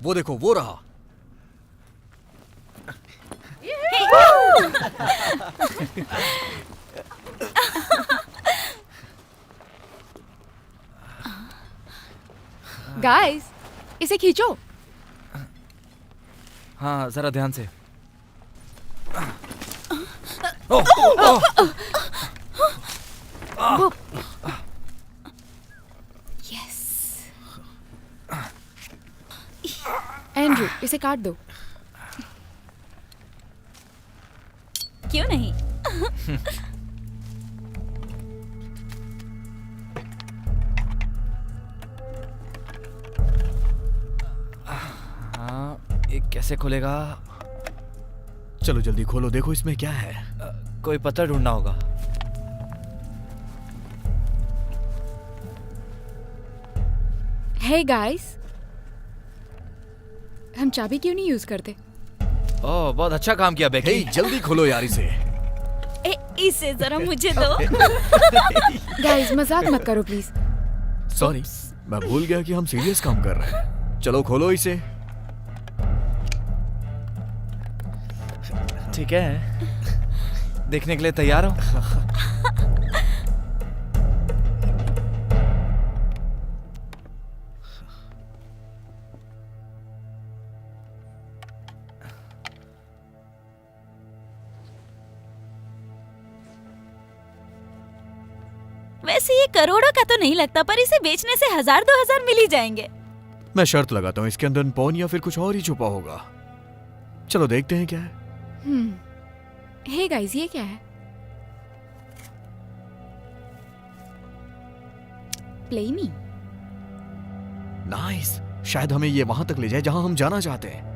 वो देखो, वो रहा। गाइस, इसे खींचो। हाँ, जरा ध्यान से। एंड्रू, इसे काट दो। क्यों नहीं? हाँ, ये कैसे खुलेगा? चलो जल्दी खोलो, देखो इसमें क्या है। कोई पत्थर ढूंढना होगा। हे गाइस, हम चाबी क्यों नहीं यूज करते? ओह, बहुत अच्छा काम किया बेकी। हे, जल्दी खोलो यार इसे। इसे जरा मुझे दो। गाइस, मजाक मत करो प्लीज। सॉरी, मैं भूल गया कि हम सीरियस काम कर रहे हैं। चलो खोलो इसे। ठीक है, देखने के लिए तैयार हो? वैसे ये करोड़ों का तो नहीं लगता, पर इसे बेचने से 1000-2000 मिल ही जाएंगे। मैं शर्त लगाता हूँ इसके अंदर पॉन या फिर कुछ और ही छुपा होगा। चलो देखते हैं क्या है। हे गाइस, ये क्या है? प्ले मी। नाइस, शायद हमें ये वहां तक ले जाए जहां हम जाना चाहते हैं।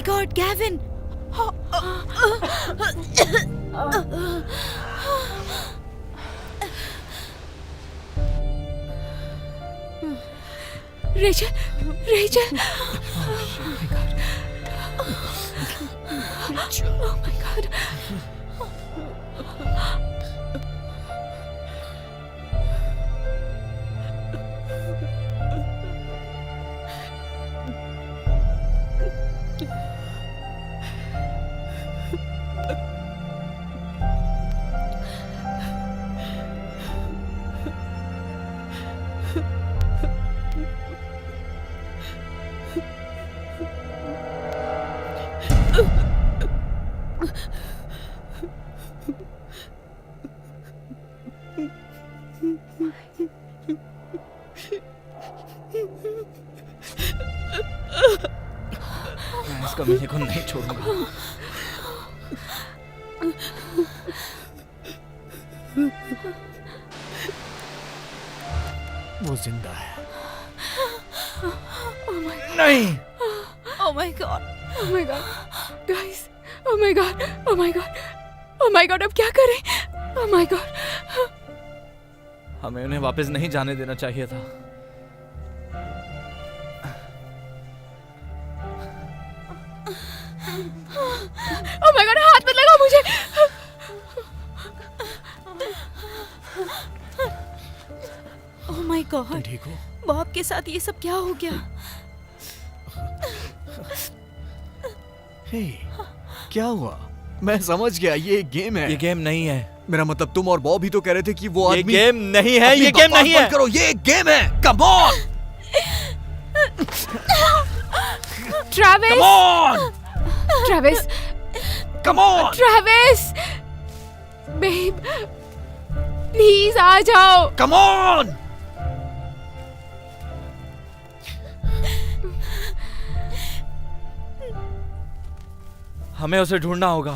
God, Gavin! Rachel, Rachel! Oh my God! मैं इस कमीने को नहीं छोड़ूंगा। वो जिंदा है। नहीं। Oh my God! Oh my God, guys! Oh my God! Oh my God! Oh my God! अब क्या करें? Oh my God! हमें उन्हें वापस नहीं जाने देना चाहिए था। Oh my God! हाथ मत लगाओ मुझे। Oh my तुम God! ठीक हो? बॉब के साथ ये सब क्या हो गया? हे, क्या हुआ? मैं समझ गया, ये एक गेम है। ये गेम नहीं है। मेरा मतलब तुम और बॉब ही तो कह रहे थे कि वो ये आदमी। गेम नहीं है। अपनी ये गेम बकवास नहीं बंद है। करो, ये एक गेम है। Come on, Travis! Come on, Travis! Come on. Travis! Babe, please आ जाओ। Come on. हमें उसे ढूंढना होगा।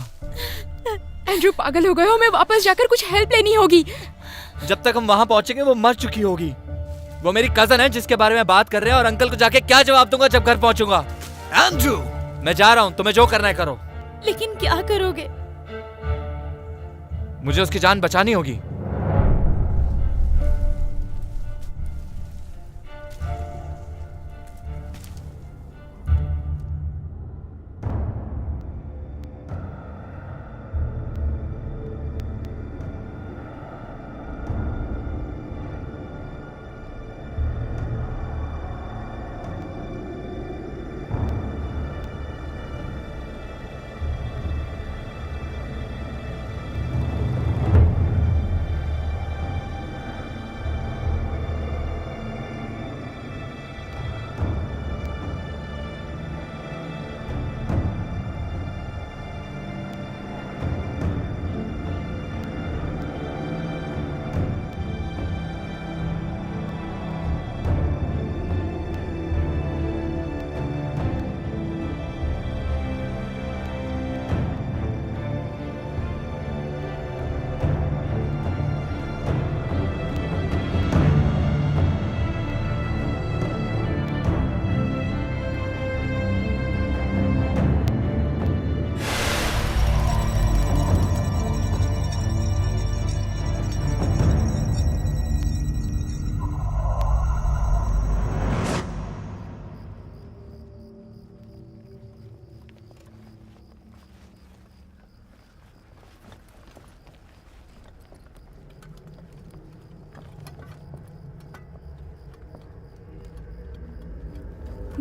एंड्रू पागल हो गए हो, हमें वापस जाकर कुछ हेल्प लेनी होगी। जब तक हम वहां पहुंचेंगे वो मर चुकी होगी। वो मेरी कजन है जिसके बारे में बात कर रहे हैं, और अंकल को जाके क्या जवाब दूंगा जब घर पहुंचूंगा। एंड्रू, मैं जा रहा हूं, तुम्हें जो करना है करो। लेकिन क्या करोगे? मुझे उसकी जान बचानी होगी।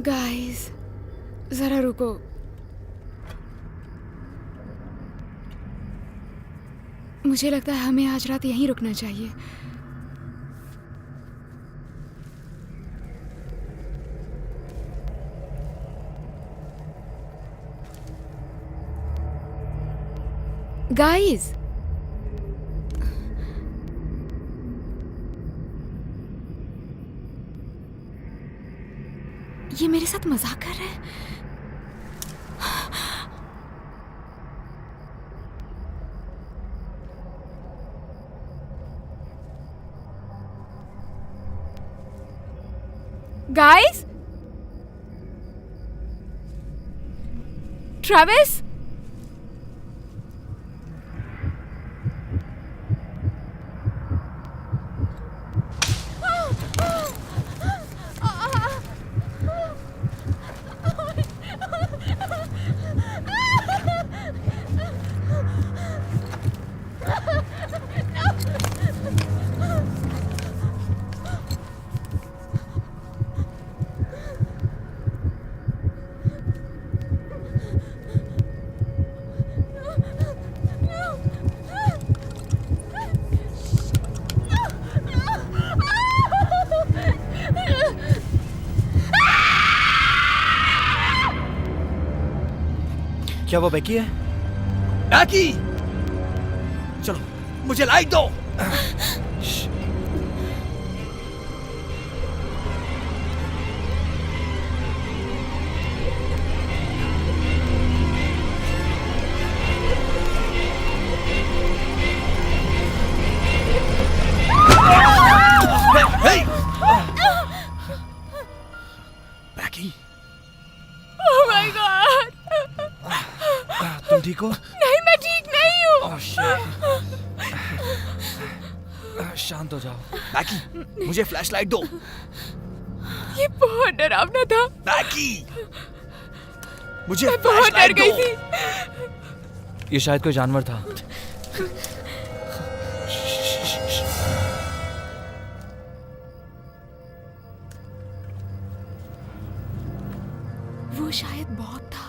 गाइस, जरा रुको। मुझे लगता है हमें आज रात यहीं रुकना चाहिए। गाइस, ये मेरे साथ मजाक कर रहे हैं। गाइस, ट्रैविस, क्या वो बेकी है? बैकी, चलो मुझे लाइट दो। शांत हो जाओ। बैकी, मुझे फ्लैशलाइट दो। ये बहुत डरावना था। बैकी, मुझे मैं बहुत डर फ्लैशलाइट गई दो। थी। ये शायद कोई जानवर था। वो शायद बॉब था।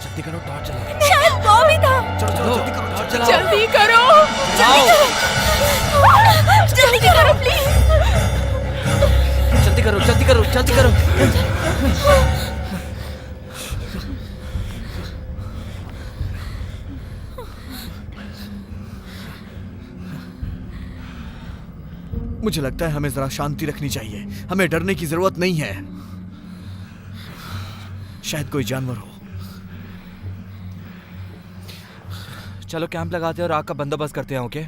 जल्दी करो, टॉर्च जलाओ। शायद वो भी था। चलो चलो जल्दी करो, टॉर्च जलाओ। जल्दी करो, जल्दी करो प्लीज। जल्दी करो, जल्दी करो, जल्दी करो। मुझे लगता है हमें जरा शांति रखनी चाहिए। हमें डरने की जरूरत नहीं है। शायद कोई जानवर हो। चलो कैंप लगाते हैं और आग का बंदोबस्त करते हैं, ओके?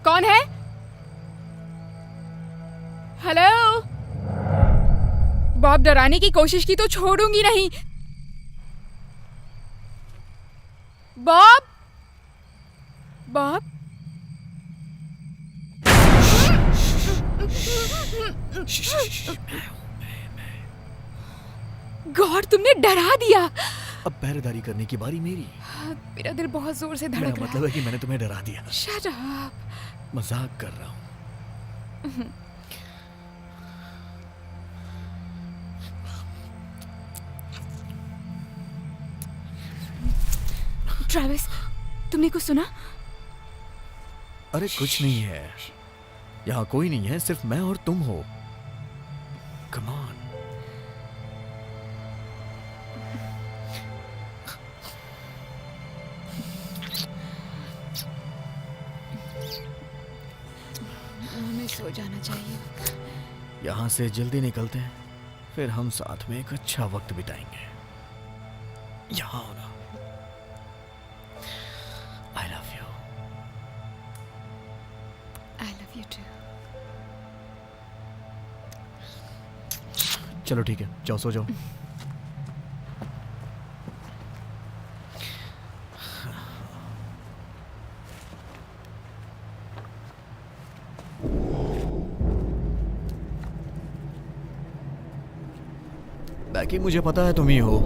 कौन है? हेलो? बॉब, डराने की कोशिश की तो छोड़ूंगी नहीं। बॉब, बॉब, गॉड, तुमने डरा दिया। अब पहरेदारी करने की बारी मेरी। मेरा दिल बहुत जोर से मेरा धड़क रहा मतलब है कि मैंने तुम्हें डरा दिया। Shut up. मजाक कर रहा हूँ। ट्रैविस, तुमने कुछ सुना? अरे कुछ नहीं है। यहाँ कोई नहीं है, सिर्फ मैं और तुम हो। Come on. हमें सो जाना चाहिए। यहाँ से जल्दी निकलते हैं, फिर हम साथ में एक अच्छा वक्त बिताएंगे। यहाँ हो ना। I love you. I love you too. चलो ठीक है, जाओ सो जाओ। बैकी, मुझे पता है तुम ही हो।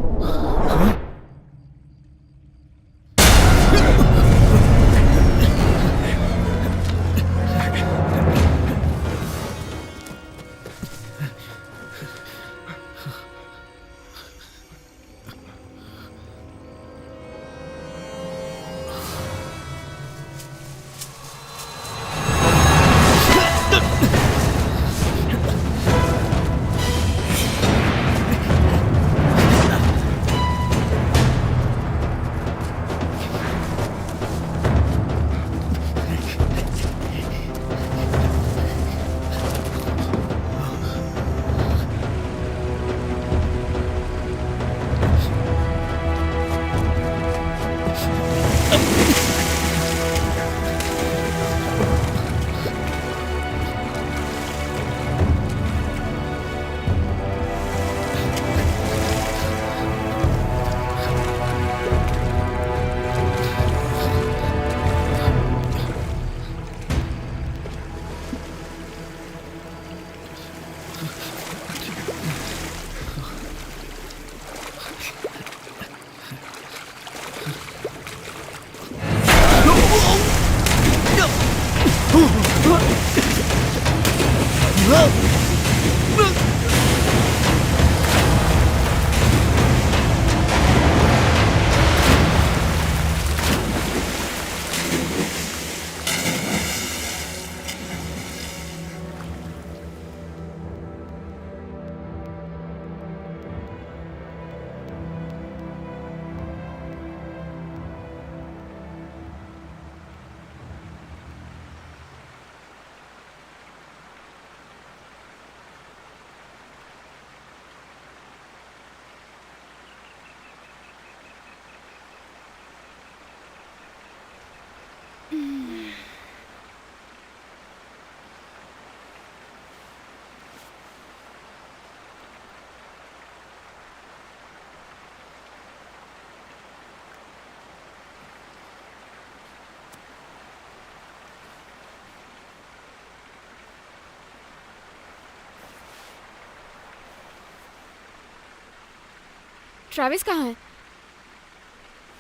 ट्रैविस कहाँ है?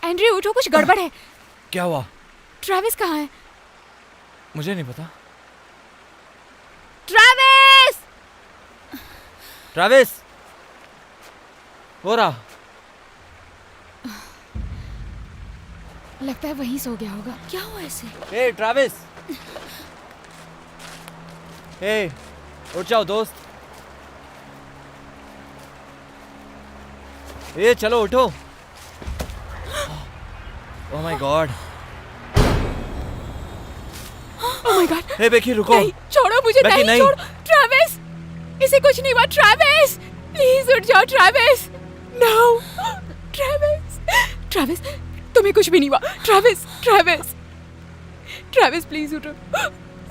एंड्रयू उठो, कुछ गड़बड़ है। क्या हुआ? ट्रैविस कहाँ है? मुझे नहीं पता। ट्रैविस! ट्रैविस! हो रहा। लगता है वहीं सो गया होगा। क्या हुआ ऐसे? ए ट्रैविस! ए उठ जाओ दोस्त। ए चलो उठो। Oh my God. Oh my god. ए बेकी रुको। नहीं, छोड़ो मुझे। बेकी, नहीं। छोड़ो। ट्रैविस! इसे कुछ नहीं हुआ। ट्रैविस! प्लीज उठ जाओ ट्रैविस। नो। ट्रैविस! ट्रैविस, तुम्हें कुछ भी नहीं हुआ। ट्रैविस! ट्रैविस! ट्रैविस प्लीज उठो।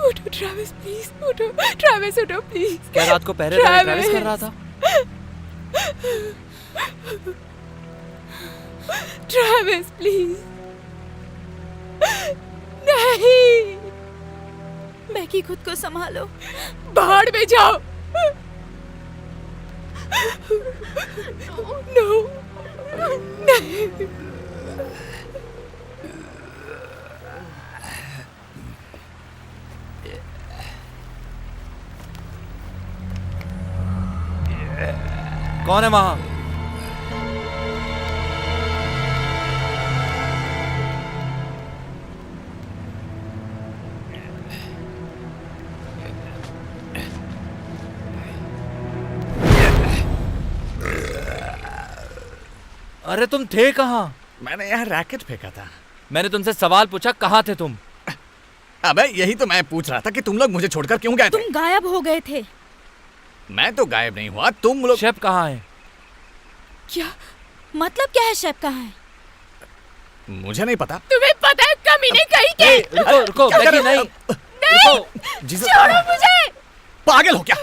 उठो ट्रैविस, प्लीज उठो। ट्रैविस उठो प्लीज। क्या रात को पहरेदारी ट्रैविस कर रहा था? Travis please. नहीं। बेकी खुद को संभालो। बाहर में जाओ। नो। नहीं। कौन है वहां? अरे तुम थे कहाँ? मैंने यहाँ रैकेट फेंका था। मैंने तुमसे सवाल पूछा, कहाँ थे तुम? अबे यही तो मैं पूछ रहा था कि तुम लोग मुझे छोड़कर क्यों गए थे? तुम गायब हो गए थे। मैं तो गायब नहीं हुआ, तुम लोग। शेफ कहाँ है? क्या मतलब क्या है? शेफ कहाँ है? मुझे नहीं पता। तुम्हें पता है कमीने कहीं के? ए, रुको रुको क्या कर बेकी, रहे हो? नहीं रुको। जीसस, छोड़ो मुझे। पागल हो क्या?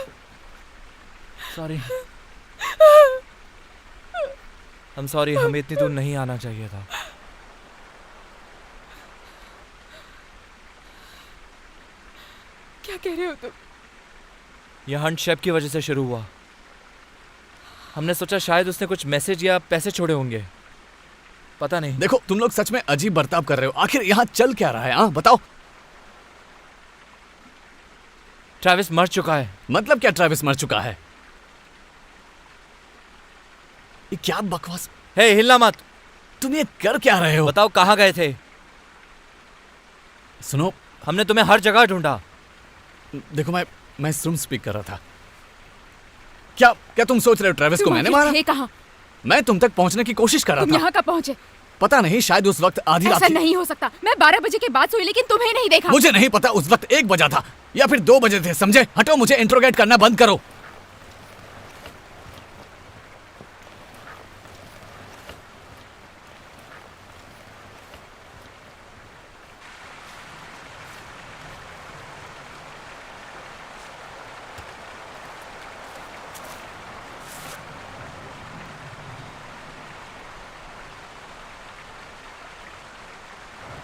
सॉरी। हम सॉरी, हमें इतनी दूर नहीं आना चाहिए था। क्या कह रहे हो तुम? यह हंट शेफ की वजह से शुरू हुआ। हमने सोचा शायद उसने कुछ मैसेज या पैसे छोड़े होंगे, पता नहीं। देखो तुम लोग सच में अजीब बर्ताव कर रहे हो। आखिर यहाँ चल क्या रहा है? हाँ बताओ। ट्रैविस मर चुका है। मतलब क्या ट्रैविस मर चुका है? ये क्या बकवास। हे हिलना मत। तुम ये कर क्या रहे हो? बताओ कहाँ गए थे? सुनो, हमने तुम्हें हर जगह ढूंढा। देखो मैं सुम स्पीक कर रहा था। क्या तुम सोच रहे हो ट्रैविस को मैंने मारा? थे कहाँ? मैं तुम तक पहुंचने की कोशिश कर तुम रहा था। यहाँ कब पहुँचे? पता नहीं, शायद उस वक्त आधी रात ऐसा थी। नहीं हो सकता। मैं 12 बजे के बाद सोई लेकिन तुम्हें नहीं देखा। मुझे नहीं पता उस वक्त 1 बजा था या फिर 2 बजे थे, समझे? हटो, मुझे इंट्रोगेट करना बंद करो।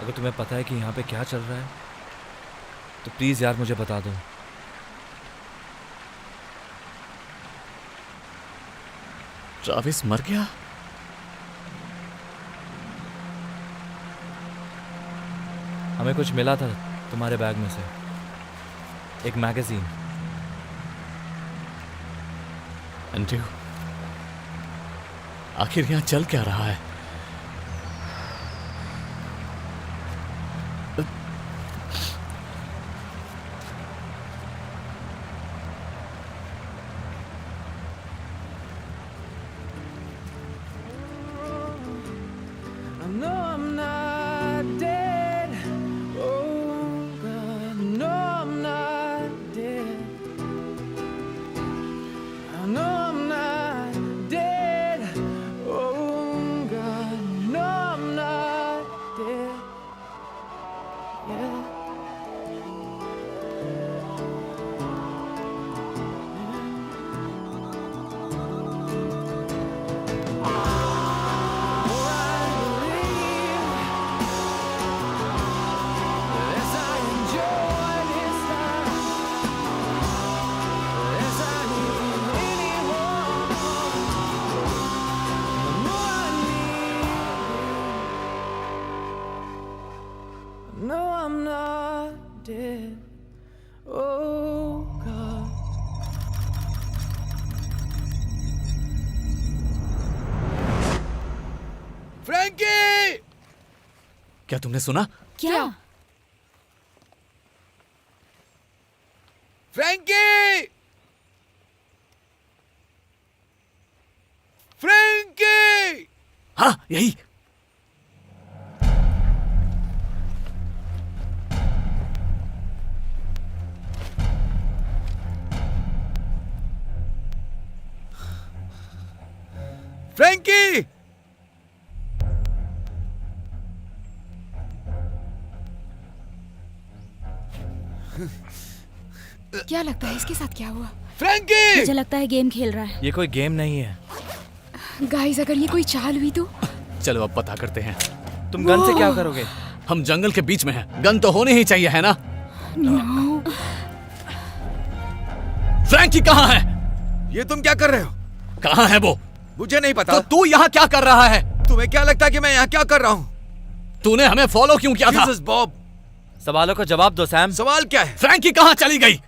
अगर तुम्हें पता है कि यहाँ पे क्या चल रहा है तो प्लीज यार मुझे बता दो। ट्रैविस मर गया? हमें कुछ मिला था तुम्हारे बैग में से। एक मैगजीन। एंड्रयू, आखिर यहाँ चल क्या रहा है? फ्रैंकी! क्या तुमने सुना? क्या? फ्रैंकी! फ्रैंकी! हाँ, यही। फ्रैंकी! क्या लगता है इसके साथ क्या हुआ? फ्रैंकी! मुझे लगता है गेम खेल रहा है। ये कोई गेम नहीं है। गाइस, अगर ये कोई चाल हुई तो? चलो अब पता करते हैं। तुम गन से क्या करोगे? हम जंगल के बीच में हैं, गन तो होनी ही चाहिए, है ना? नो। फ्रैंकी कहाँ है? ये तुम क्या कर रहे हो? कहाँ है वो? मुझे नहीं पता। तो तू यहाँ क्या कर रहा है? तुम्हें क्या लगता है कि मैं यहाँ क्या कर रहा हूँ? तूने हमें फॉलो क्यों किया था? जीसस बॉब, सवालों का जवाब दो सैम। सवाल क्या है? फ्रैंकी कहाँ चली गई?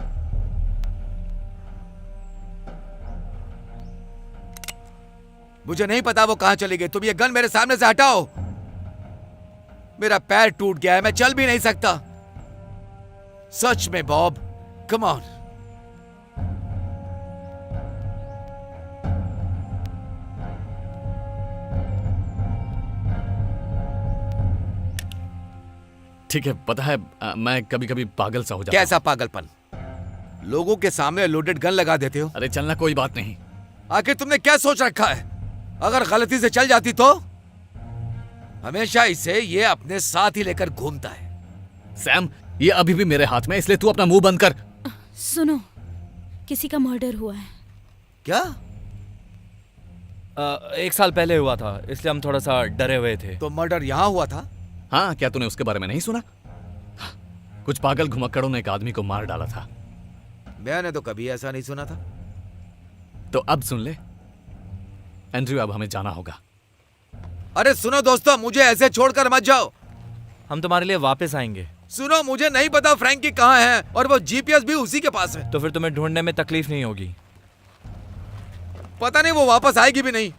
मुझे नहीं पता वो कहाँ चली गई। तुम ये गन मेरे सामने से हटाओ। मेरा पैर टूट गया है, मैं चल भी नहीं सकता। सच में बॉब, कम ऑन। ठीक है, पता है मैं कभी कभी पागल सा हो जाता कैसा पागलपन? लोगों के सामने लोडेड गन लगा देते हो। हूं। अरे चलना, कोई बात नहीं। आखिर तुमने क्या सोच रखा है? अगर गलती से चल जाती तो? हमेशा इसे ये अपने साथ ही लेकर घूमता है। सैम, ये अभी भी मेरे हाथ में, इसलिए तू अपना मुंह बंद कर। सुनो, किसी का मर्डर हुआ है। क्या? 1 साल पहले हुआ था, इसलिए हम थोड़ा सा डरे हुए थे। तो मर्डर यहाँ हुआ था? हाँ, क्या तूने उसके बारे में नहीं सुना? कुछ पागल घुमक्कड़ों ने एक आदमी को मार डाला था। मैंने तो कभी ऐसा नहीं सुना था। तो अब सुन ले एंड्रयू, अब हमें जाना होगा। अरे सुनो दोस्तों, मुझे ऐसे छोड़कर मत जाओ। हम तुम्हारे लिए वापस आएंगे। सुनो, मुझे नहीं पता फ्रैंकी कहाँ है, और वो जीपीएस भी उसी के पास है। तो फिर तुम्हें ढूंढने में तकलीफ नहीं होगी। पता नहीं वो वापस आएगी भी नहीं।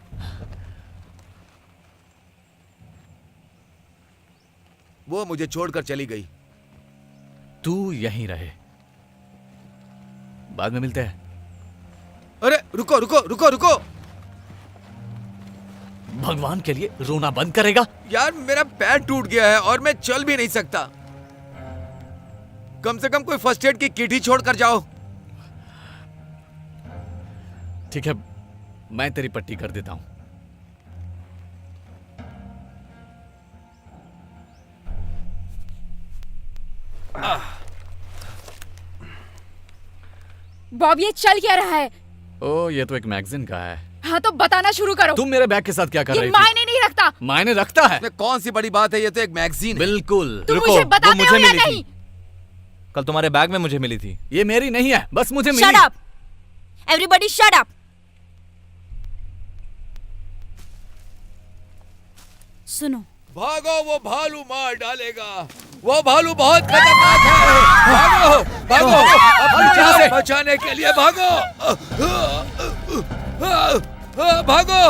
वो मुझे छोड़कर चली गई। तू यहीं रहे, बाद में मिलते हैं। अरे रुको रुको रुको रुको। भगवान के लिए रोना बंद करेगा? यार मेरा पैर टूट गया है और मैं चल भी नहीं सकता। कम से कम कोई फर्स्ट एड की किट ही छोड़ कर जाओ। ठीक है, मैं तेरी पट्टी कर देता हूं। बॉब, ये चल क्या रहा है? ओ, ये तो एक मैगजीन का है। हाँ, तो बताना शुरू करो। तुम मेरे बैग के साथ क्या कर ये रही थी? मायने नहीं रखता। मायने रखता है। इसमें कौन सी बड़ी बात है? ये तो एक मैगजीन है। बिल्कुल। तुम रुको, मुझे वो बताते मुझे हो या मिली नहीं? थी। कल तुम्हारे बैग में मुझे मिली थी। ये मेरी नहीं है, बस मुझे मिली। Shut up! Everybody shut up! सुनो, भागो, वो भालू मार डालेगा। वो भालू बहुत खतरनाक है। भागो भागो, अपनी जान बचाने के लिए भागो। भागो।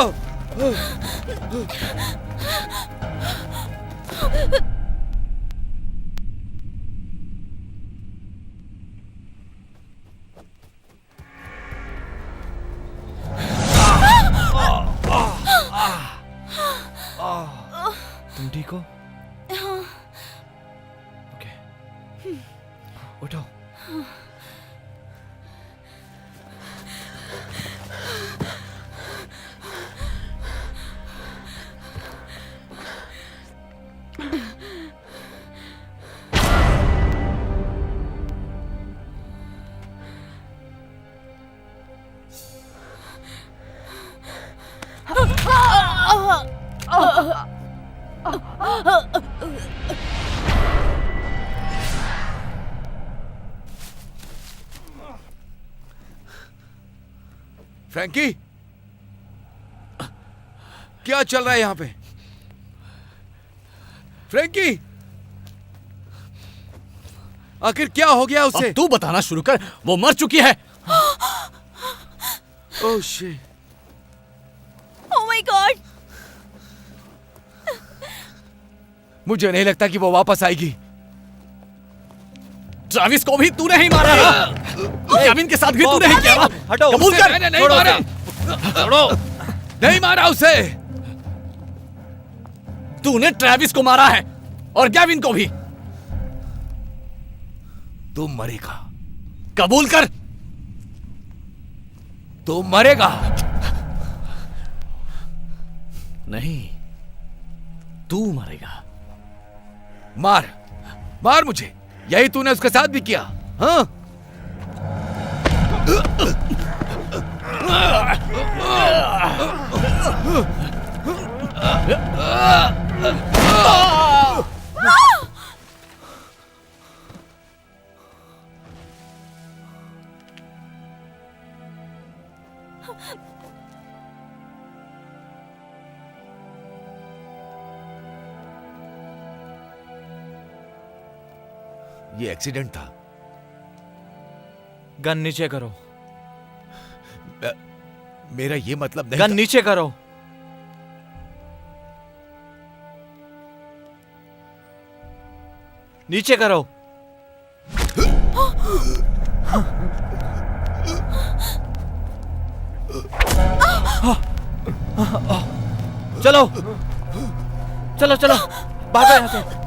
तुम ठीक हो? ओके, उठो। फ्रैंकी, क्या चल रहा है यहां पे? फ्रैंकी, आखिर क्या हो गया उसे? अब तू बताना शुरू कर, वो मर चुकी है। Oh shit. Oh my God. मुझे नहीं लगता कि वो वापस आएगी। ट्रैविस को भी तूने ही मारा ना? केविन के साथ भी तूने ही किया ना? हटो। कबूल कर। मैंने नहीं मारा। नहीं मारा उसे। तूने ट्रैविस को मारा है और केविन को भी। तू मरेगा। कबूल कर। तू मरेगा। नहीं, तू मरेगा। मार, मार मुझे। यही तूने उसके साथ भी किया, हाँ? ये एक्सीडेंट था। गन नीचे करो। मेरा ये मतलब नहीं गन था। नीचे करो। नीचे करो। चलो चलो चलो, भागो यहाँ से।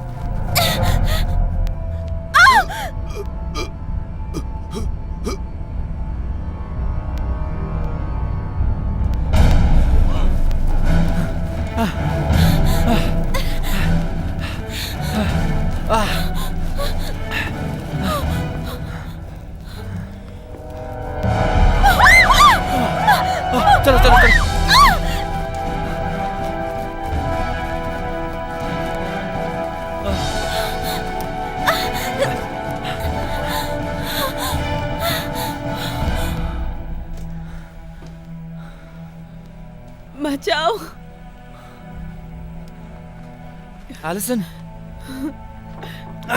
चलो चलो चलो। बचाओ। Alison,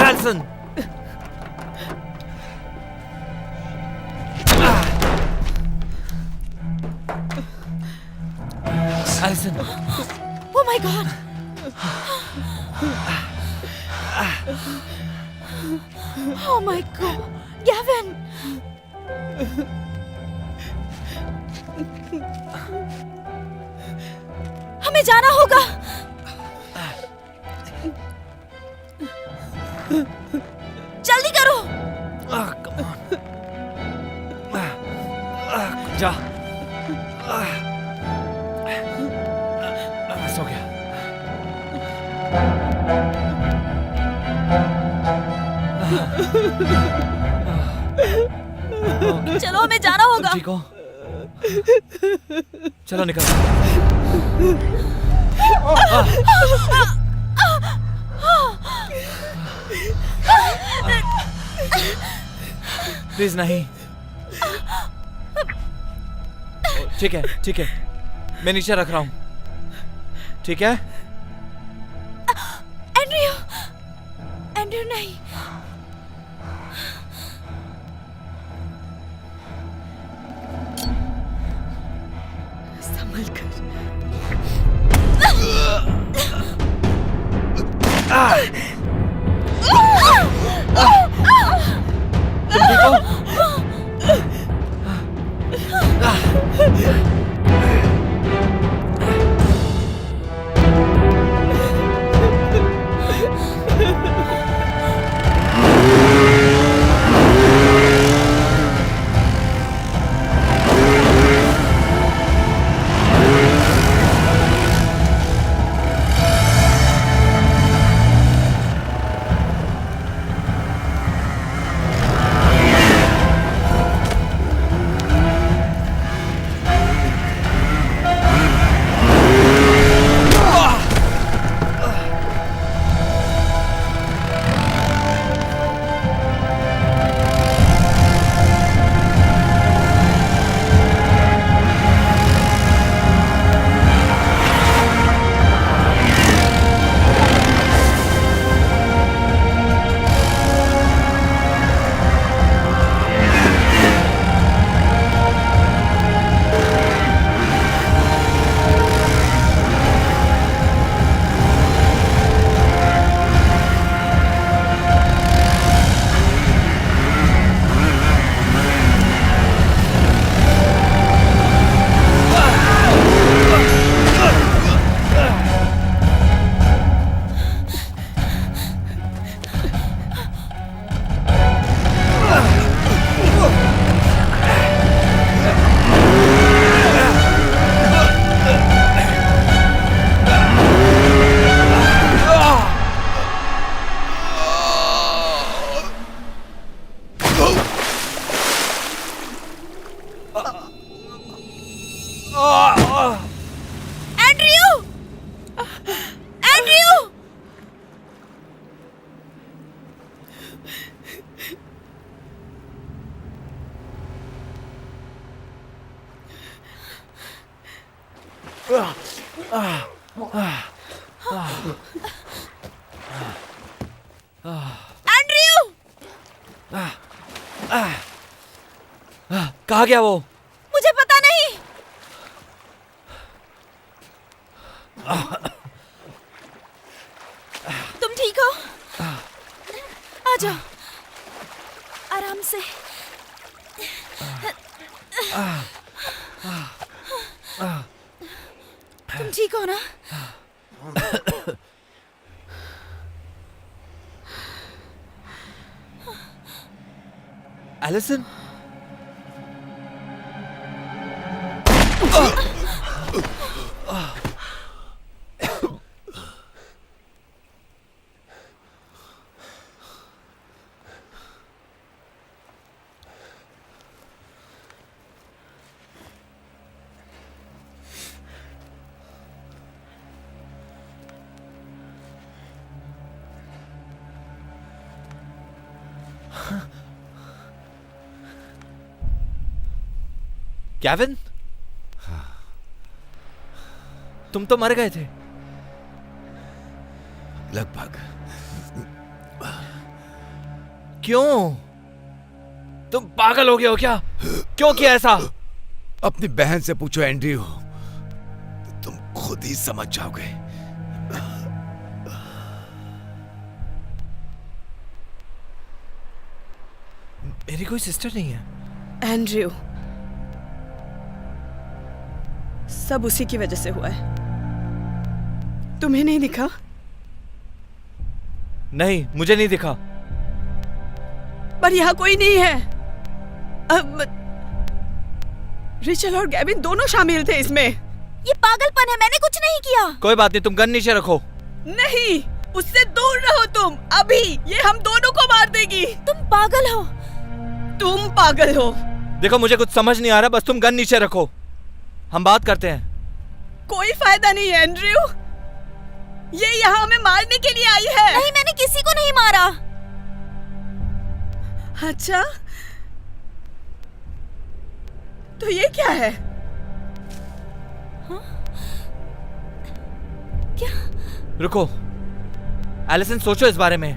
Alison. Alison. Oh my God. Oh my God, Gavin. हमें जाना होगा। जल्दी करो। जा। बस हो गया। चलो, हमें जाना होगा। ठीक हो? चलो निकल। प्लीज नहीं। ठीक है ठीक है, मैं नीचे रख रहा हूँ। ठीक है? एंड्रयू, एंड्रयू एंड्रयू नहीं। संभल कर। तुम ठीक हो? एंड्रयू! एंड्रयू! एंड्रयू! कहाँ गया वो? मुझे पता नहीं। तुम ठीक हो? आ जाओ आराम से। तुम ठीक हो ना? एलिसन? केविन? तुम तो मर गए थे। लगभग। क्यों? तुम पागल हो गए हो क्या? क्यों किया ऐसा? अपनी बहन से पूछो एंड्रयू, तुम खुद ही समझ जाओगे। मेरी कोई सिस्टर नहीं है। एंड्रयू, सब उसी की वजह से हुआ है। तुम्हें नहीं दिखा? नहीं, मुझे नहीं दिखा। पर यहाँ कोई नहीं है। अब रिचल और गैविन दोनों शामिल थे इसमें। ये पागलपन है, मैंने कुछ नहीं किया। कोई बात नहीं, तुम गन नीचे रखो। नहीं, उससे दूर रहो तुम। अभी ये हम दोनों को मार देगी। तुम पागल हो। तुम पागल हो। देखो, मुझे कुछ समझ नहीं आ रहा, बस तुम गन नीचे रखो, हम बात करते हैं। कोई फायदा नहीं है एंड्रयू, ये यहाँ हमें मारने के लिए आई है। नहीं, मैंने किसी को नहीं मारा। अच्छा, तो ये क्या है? हाँ? क्या? रुको, एलिसन, सोचो इस बारे में।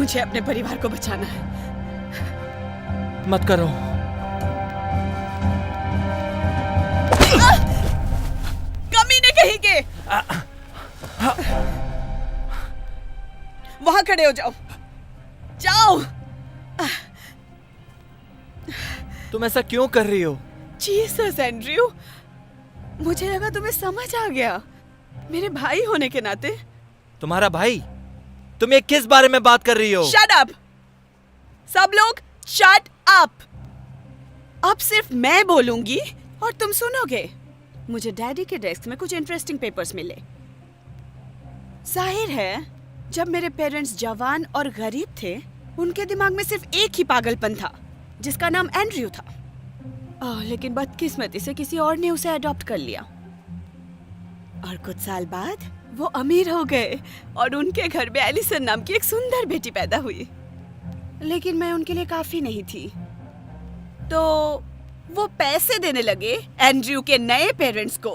मुझे अपने परिवार को बचाना है। मत करो। कमीने कहीं के। वहां खड़े हो जाओ, जाओ। तुम ऐसा क्यों कर रही हो? जीसस एंड्रयू, मुझे लगा तुम्हें समझ आ गया। मेरे भाई होने के नाते। तुम्हारा भाई? तुम ये किस बारे में बात कर रही हो? Shut up! सब लोग शट अप! अब सिर्फ मैं बोलूंगी और तुम सुनोगे। मुझे डैडी के डेस्क में कुछ इंटरेस्टिंग पेपर्स मिले। जाहिर है, जब मेरे पेरेंट्स जवान और गरीब थे, उनके दिमाग में सिर्फ एक ही पागलपन था, जिसका नाम एंड्रयू था। लेकिन बदकिस्मती से किसी और ने उसे अडॉप्ट कर लिया और कुछ साल बाद वो अमीर हो गए और उनके घर में एलिसन नाम की एक सुंदर बेटी पैदा हुई। लेकिन मैं उनके लिए काफी नहीं थी, तो वो पैसे देने लगे एंड्रयू के नए पेरेंट्स को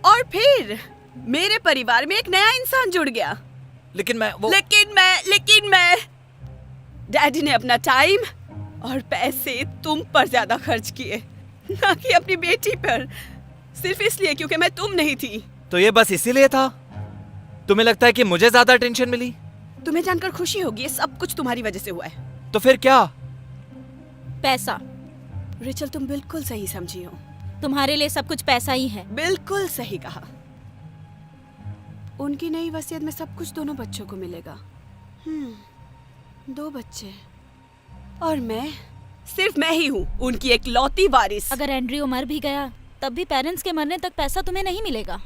और फिर मेरे परिवार में एक नया इंसान जुड़ गया। लेकिन मैं डैडी ने अपना टाइम और पैसे तुम पर ज्यादा खर्च किए, ना कि अपनी बेटी पर, सिर्फ इसलिए क्योंकि मैं तुम नहीं थी। तो ये बस इसीलिए था? तुम्हें लगता है कि मुझे ज्यादा टेंशन मिली? तुम्हें जानकर खुशी होगी, ये सब कुछ तुम्हारी वजह से हुआ है। तो फिर क्या? पैसा। रिचल, तुम बिल्कुल सही समझी हो। तुम्हारे लिए सब कुछ पैसा ही है। बिल्कुल सही कहा। उनकी नई वसीयत में सब कुछ दोनों बच्चों को मिलेगा। 2 बच्चे और सिर्फ मैं ही हूँ उनकी एक लौती वारिस। अगर एंड्रयू मर भी गया तब भी पेरेंट्स के मरने तक पैसा तुम्हें नहीं मिलेगा।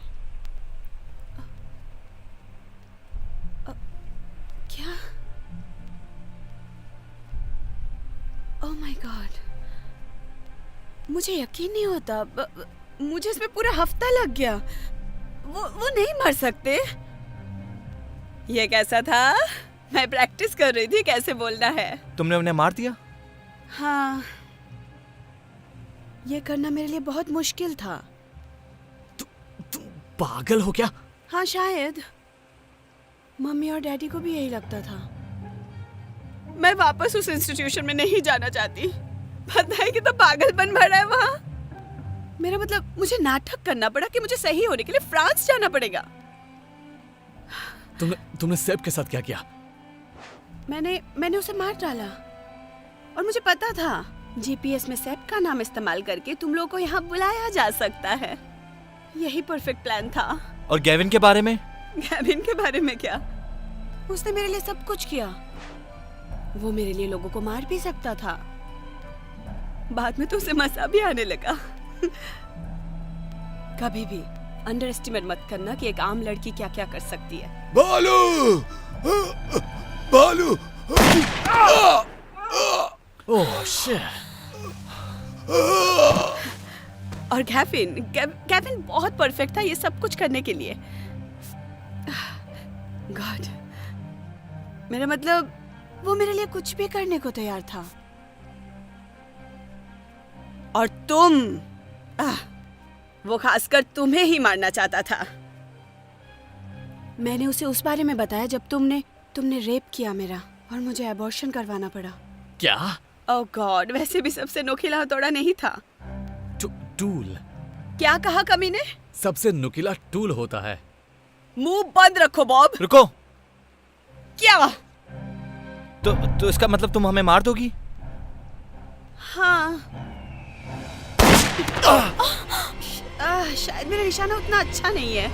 क्या? ओह माय गॉड, मुझे यकीन नहीं होता। मुझे इसमें पूरा हफ्ता लग गया। वो नहीं मर सकते। ये कैसा था? मैं प्रैक्टिस कर रही थी कैसे बोलना है। तुमने उन्हें मार दिया? हाँ, ये करना मेरे लिए बहुत मुश्किल था। तुम पागल हो क्या? हाँ, शायद मम्मी और डैडी को भी यही लगता था। मैं वापस उस इंस्टीट्यूशन में नहीं जाना चाहती। पता है कितना पागलपन भरा है वहाँ। मेरा मतलब, मुझे नाटक करना पड़ा कि मुझे सही होने के लिए फ्रांस जाना पड़ेगा। तुमने सेब के साथ क्या किया? मैंने उसे मार डाला और मुझे पता था जीपीएस में सेब का नाम इस्तेमाल करके तुम लोगों को यहाँ बुलाया जा सकता है। यही परफेक्ट प्लान था। और गेविन के बारे में? गेविन के बारे में क्या? उसने मेरे लिए सब कुछ किया। वो मेरे लिए लोगों को मार भी सकता था। बाद में तो उसे मजा भी आने लगा। कभी भी अंडर एस्टिमेट मत करना कि एक आम लड़की क्या क्या कर सकती है। बालू! बालू! Oh shit! और गेविन बहुत परफेक्ट था ये सब कुछ करने के लिए। गॉड, मेरा मतलब, वो मेरे लिए कुछ भी करने को तैयार था। और तुम, वो खासकर तुम्हें ही मारना चाहता था। मैंने उसे उस बारे में बताया जब तुमने रेप किया मेरा और मुझे अबॉर्शन करवाना पड़ा। क्या? ओह गॉड, वैसे भी सबसे नुकीला हथौड़ा नहीं था। टूल? क्या कहा कमीने? सबसे नुकीला टूल होता है। मुंह बंद रखो बॉब। रुको। क्या? तो इसका मतलब तुम हमें मार दोगी? हाँ। शायद मेरा निशाना उतना अच्छा नहीं है।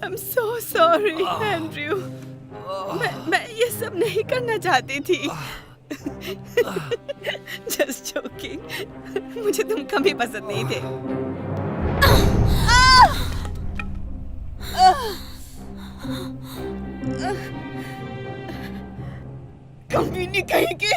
I'm so sorry, Andrew. मैं ये सब नहीं करना चाहती थी। Just joking। मुझे तुम कभी पसंद नहीं थे। कभी नहीं कहेंगे।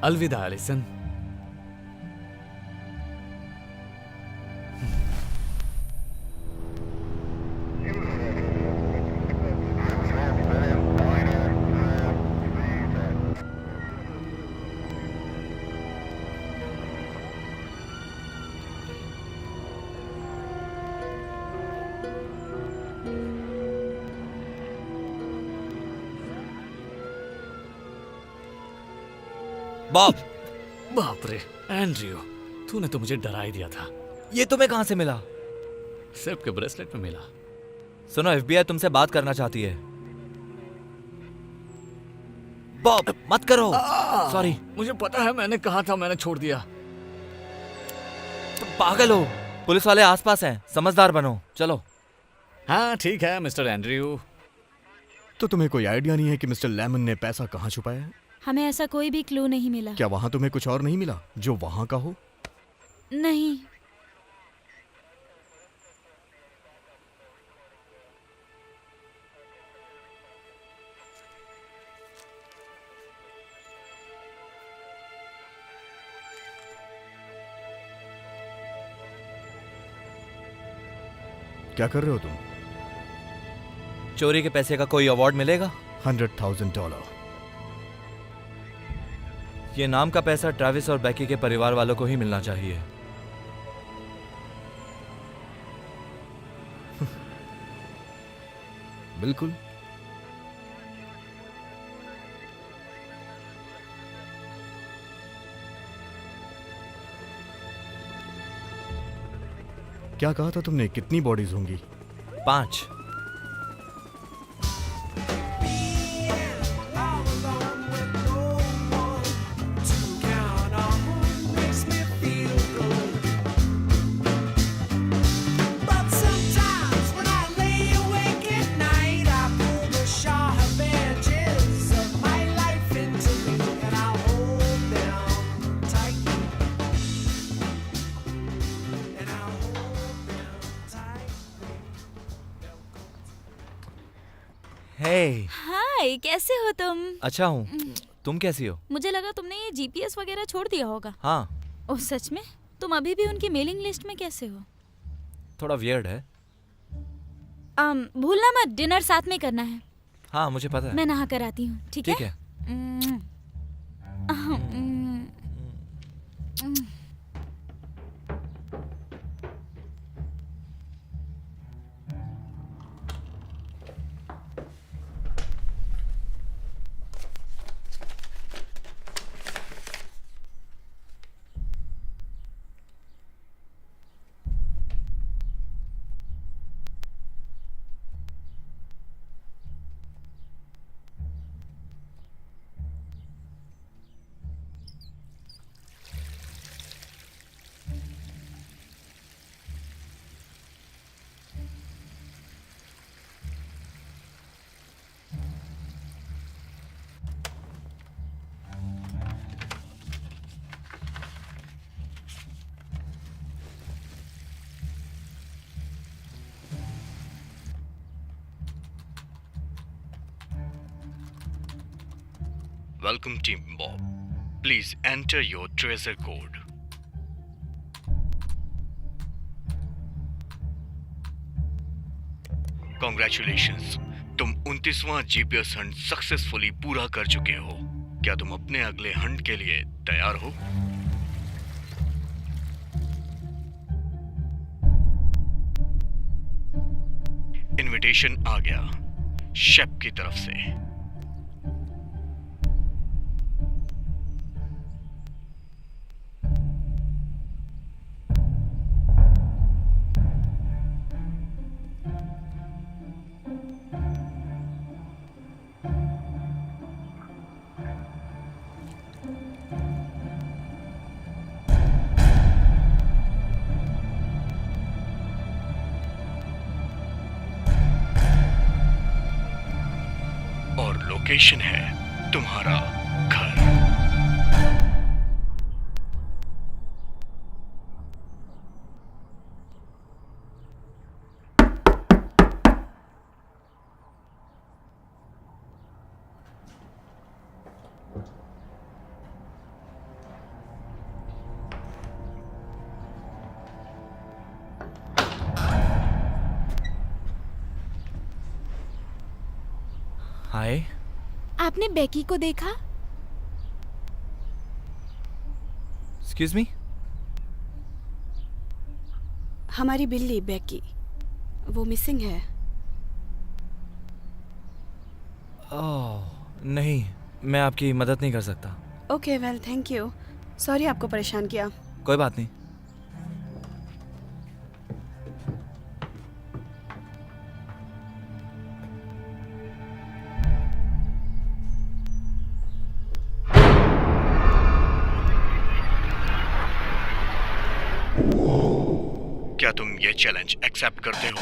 अलविदा एलिसन। बॉब, बाप रे एंड्रयू, तूने तो मुझे डरा ही दिया था। ये तुम्हें कहां से मिला? सिर्फ के ब्रेसलेट में मिला। सुनो, एफबीआई तुमसे बात करना चाहती है। बॉब मत करो। सॉरी। मुझे पता है, मैंने कहा था, मैंने छोड़ दिया। तुम पागल हो। पुलिस वाले आसपास हैं, समझदार बनो। चलो। हाँ ठीक है मिस्टर एंड्रयू। तो तुम्हें कोई आइडिया नहीं है कि मिस्टर लेमन ने पैसा कहाँ छुपाया है? हमें ऐसा कोई भी क्लू नहीं मिला। क्या वहां तुम्हें कुछ और नहीं मिला जो वहां का हो? नहीं। क्या कर रहे हो तुम? चोरी के पैसे का कोई अवार्ड मिलेगा? $100,000। ये नाम का पैसा ट्रैविस और बैकी के परिवार वालों को ही मिलना चाहिए। बिल्कुल। क्या कहा था तुमने? कितनी बॉडीज होंगी? 5। हे। हाय, कैसे हो तुम? अच्छा हूँ, तुम कैसी हो? मुझे लगा तुमने ये जीपीएस वगैरह छोड़ दिया होगा। हाँ। ओह सच में? तुम अभी भी उनकी मेलिंग लिस्ट में कैसे हो? थोड़ा वियर्ड है। भूलना मत, डिनर साथ में करना है। हाँ मुझे पता है। मैं नहा कर आती हूँ, ठीक है? ठीक है। Welcome Team Bob. Please enter your treasure code. Congratulations. तुम 29वां जीपीएस हंट सक्सेसफुली पूरा कर चुके हो। क्या तुम अपने अगले हंट के लिए तैयार हो? इनविटेशन आ गया शेप की तरफ से। और लोकेशन है तुम्हारा घर। हाय। आपने बेकी को देखा? Excuse me. हमारी बिल्ली बेकी, वो मिसिंग है। ओह नहीं, मैं आपकी मदद नहीं कर सकता। Okay well thank you. Sorry आपको परेशान किया। कोई बात नहीं। क्या तुम ये चैलेंज एक्सेप्ट करते हो?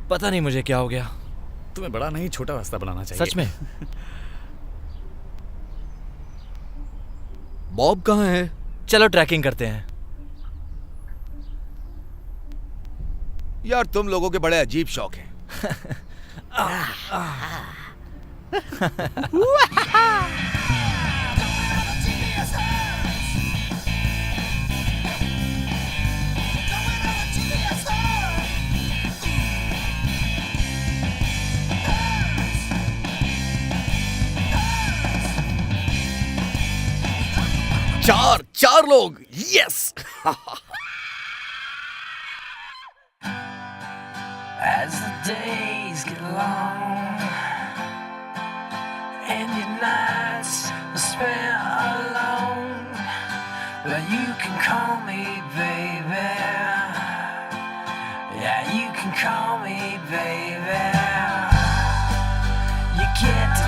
पता नहीं मुझे क्या हो गया। तुम्हें बड़ा नहीं छोटा रास्ता बनाना चाहिए। सच में। बॉब कहाँ है? चलो ट्रैकिंग करते हैं। यार तुम लोगों के बड़े अजीब शौक हैं। चार लोग। Yes. As the days get long and your nights are spent alone, but you can call me baby. Yeah, you can call me baby. You get to